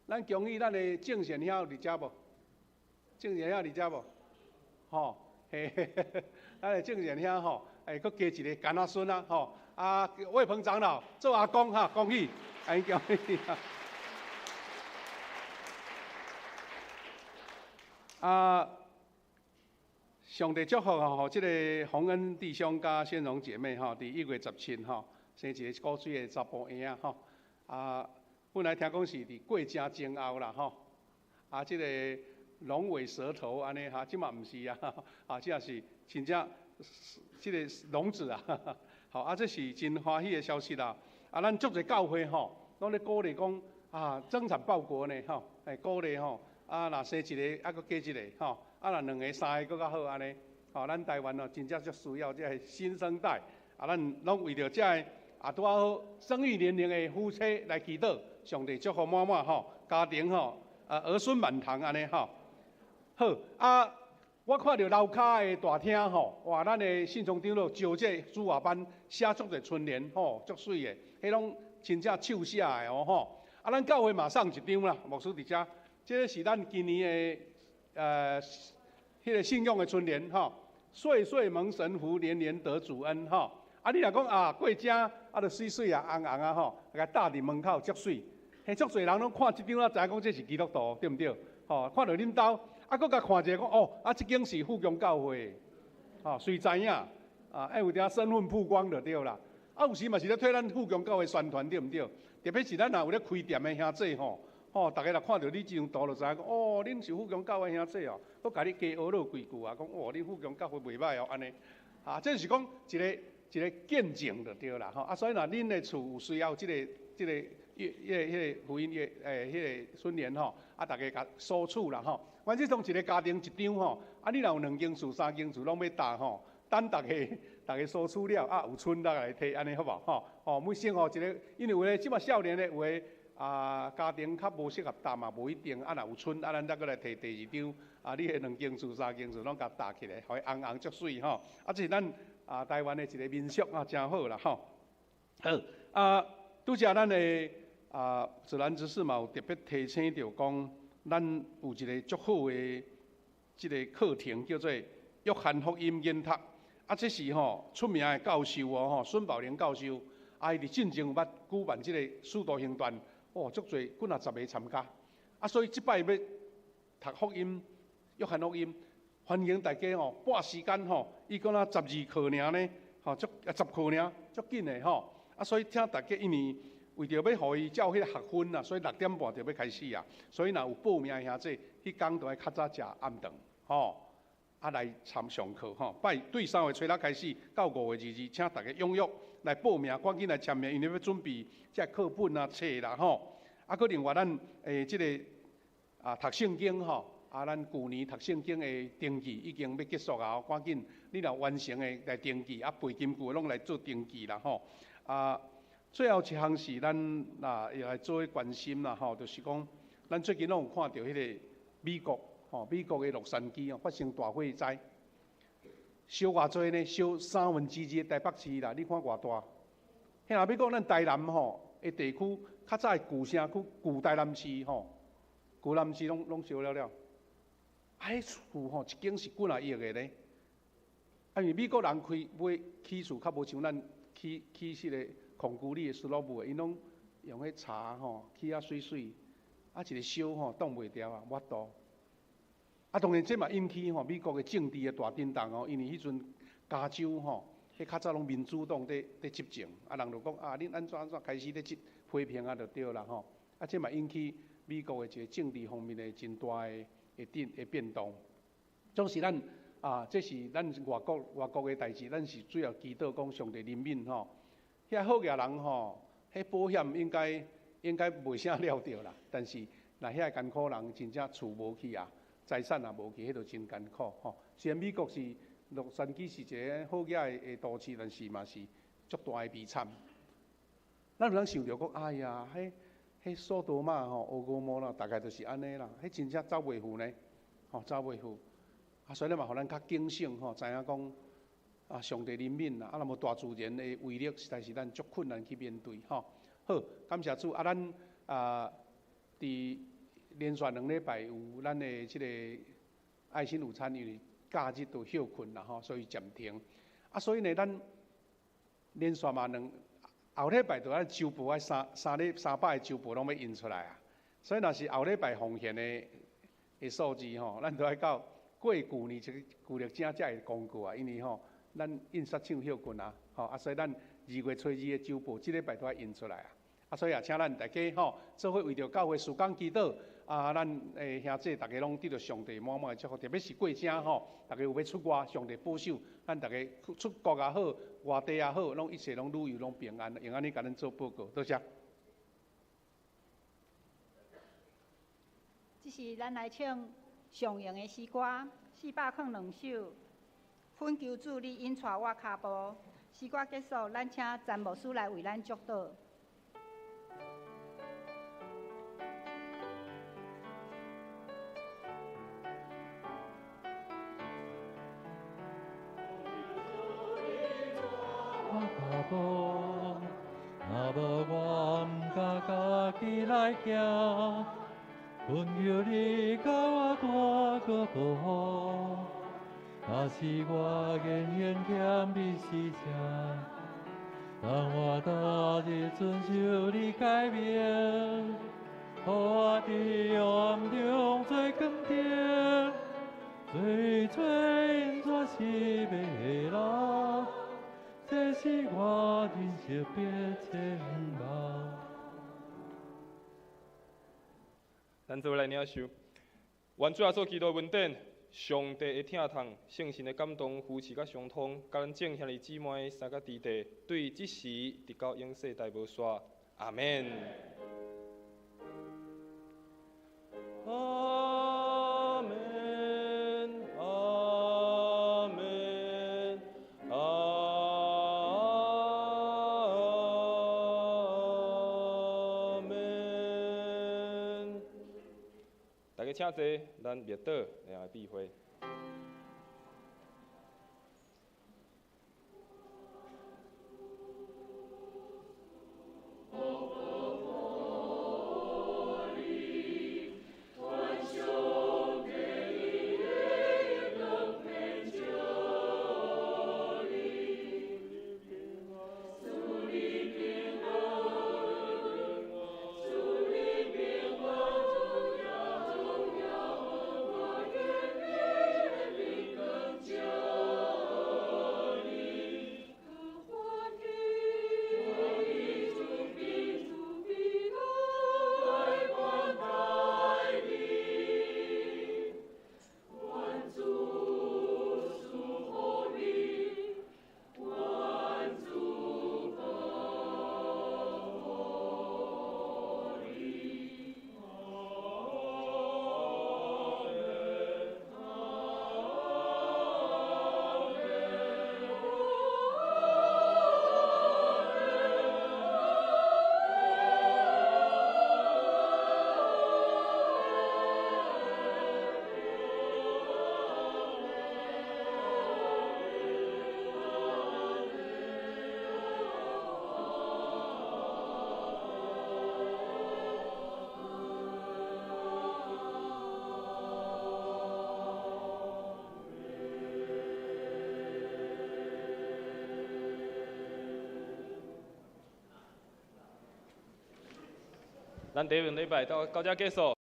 咱恭喜咱的正贤兄伫遮无？正贤兄伫遮无？咱的正贤兄佫加一个干仔孙啊，魏鹏长老做阿公恭喜，安尼恭喜。上帝祝福即个洪恩弟兄甲仙蓉姐妹伫1月17生一个古水的查甫婴仔本来听讲是伫过正前后啦即个龙尾蛇头安尼即嘛毋是即也是真正即个龙子这是真欢喜的消息啦。咱足侪教会拢咧鼓励讲增产报国呢鼓励若生一个佫加一个若2个3个佫较好安尼咱台湾真正足需要即个新生代咱拢为着即个拄好生育年龄的夫妻来祈祷。上帝祝福满满家庭儿孙满堂安尼好我看到楼骹的大厅哇，咱的信众长老招这主话班写足侪春联足水的，迄拢真正手写的咱教会嘛送一张啦，牧师伫遮，这是咱今年的迄个信用的春联岁岁蒙神福，年年得主恩你若讲过正就水水红红甲搭伫门口足水。足侪人拢看即张知影讲这是基督徒，对毋对？看到恁兜，佫甲看者讲即间是富强教会，谁知影？有点身份曝光就对啦。有时嘛是咧替咱富强教会宣传，对毋对？特别是咱若有咧开店的兄弟大家若看到你即张图就知影讲恁是富强教会兄弟佫甲你加学了几句讲恁富强教会袂歹安尼。这是讲一个见证就对啦所以若恁的厝有需要即个。迄个福音迄个春联大家甲索取啦阮即种一个家庭一张你若有2间厝、3间厝拢要搭等大家索取了有春咱来摕安尼好无每生一个，因为有诶即马少年诶有诶家庭较无适合搭嘛，无一定若有春咱再过来摕第2张你诶2间厝、3间厝拢甲搭起来，互伊红红足水这是咱台湾诶一个民俗真好啦拄则咱诶。自然之士嘛有特别提醒着讲，咱有一个足好的即个课程叫做约翰福音研读，这是出名的教授孙宝玲教授，伊伫进前有捌举办即个使徒行传，足侪几10个参加，所以即摆要读福音约翰福音，欢迎大家半时间伊讲12课尔呢10课尔足紧的所以听大家因为。为着要互伊照迄个学分所以6点半就要开始所以若有报名兄弟，迄工就要较早食暗顿来参上课对3月初6开始到5月22，请大家踊跃来报名，赶紧来签名，因为要准备即个课本册啦佫另外咱即个读圣经咱旧年读圣经的登记已经要结束赶紧你若完成的来登记背金句拢来做登记啦最后一项是咱也来做关心啦就是讲，咱最近拢有看到迄个美国的洛杉矶发生大火灾，烧偌济呢？烧1/3的台北市啦，你看偌大？迄若要讲咱台南的地区，较早的旧城区、旧台南市旧南市拢烧了。迄厝一间是几啊亿的呢？因为美国人买起厝较无像咱起式的控股里的斯洛姆的，因拢用迄茶吼起啊水水，啊一个烧吼挡袂牢啊，抹度。啊，当然这嘛引起吼美国的政治的大震动哦，因为迄阵加州吼，迄较早拢民主党在执政，啊人就讲啊，恁安怎开始咧批评啊，就对啦吼。啊，这嘛引起美国的一个政治方面的真大的变动。总是咱这是咱外国的代志，咱是主要祈祷讲上帝怜悯吼。遐好野人吼，迄保险应该袂啥了着啦，但是那遐艰苦人真正厝无去啊。财产也无去，迄就真艰苦吼。虽然美国是洛杉矶是一个好野的都市，但是嘛是足大的悲惨。咱有通想着讲，哎呀，迄索多玛吼、俄国摩啦，大概就是安尼啦。迄真正走袂赴呢，吼走袂赴。啊，所以嘛，互咱较警醒吼，知影讲啊，上帝怜悯啦，啊，那么大自然的威力，实在是咱足困难去面对吼。好，感谢主啊，咱伫连续2礼拜有咱的即个爱心午餐，因为假日都休困啦吼，所以暂停。啊，所以呢，咱连续嘛后礼拜就咱周报啊300个周报拢要印出来啊。所以若是后礼拜奉献的数字吼，咱都要到过旧年这个旧历正才会公告啊，因为吼咱印刷厂休困啊，吼啊，所以咱2月初2的周报，这礼拜都要印出来啊。啊，所以也请咱大家吼，做伙为着教会事工祈祷。啊，咱兄弟大家拢得到上帝满满的祝福，特别是过正吼，大家有要出外，上帝保守，咱大家出国也好，外地也好，拢一切拢旅游拢平安，用安尼甲咱做报告，多谢。这是咱来唱上用的诗歌，402首，恳求主你引带我脚步。诗歌结束，咱请詹牧师来为咱祝祷。若无我毋敢家己来行，恳求你甲我大个保护。若是我仍然欠你施舍，让我早日遵守你诫命，互我伫幽暗中做光点，最因做是袂老。这是我人生别前望。咱做来领受，愿主耶稣基督恩典、上帝的疼痛、圣神的感动、扶持甲相通，甲咱众兄弟姊妹三个弟弟，对即时直到永世大无煞。阿门。阿门。阿门。阿门。大家请坐，咱灭倒，然后闭会。咱第一礼拜到这结束。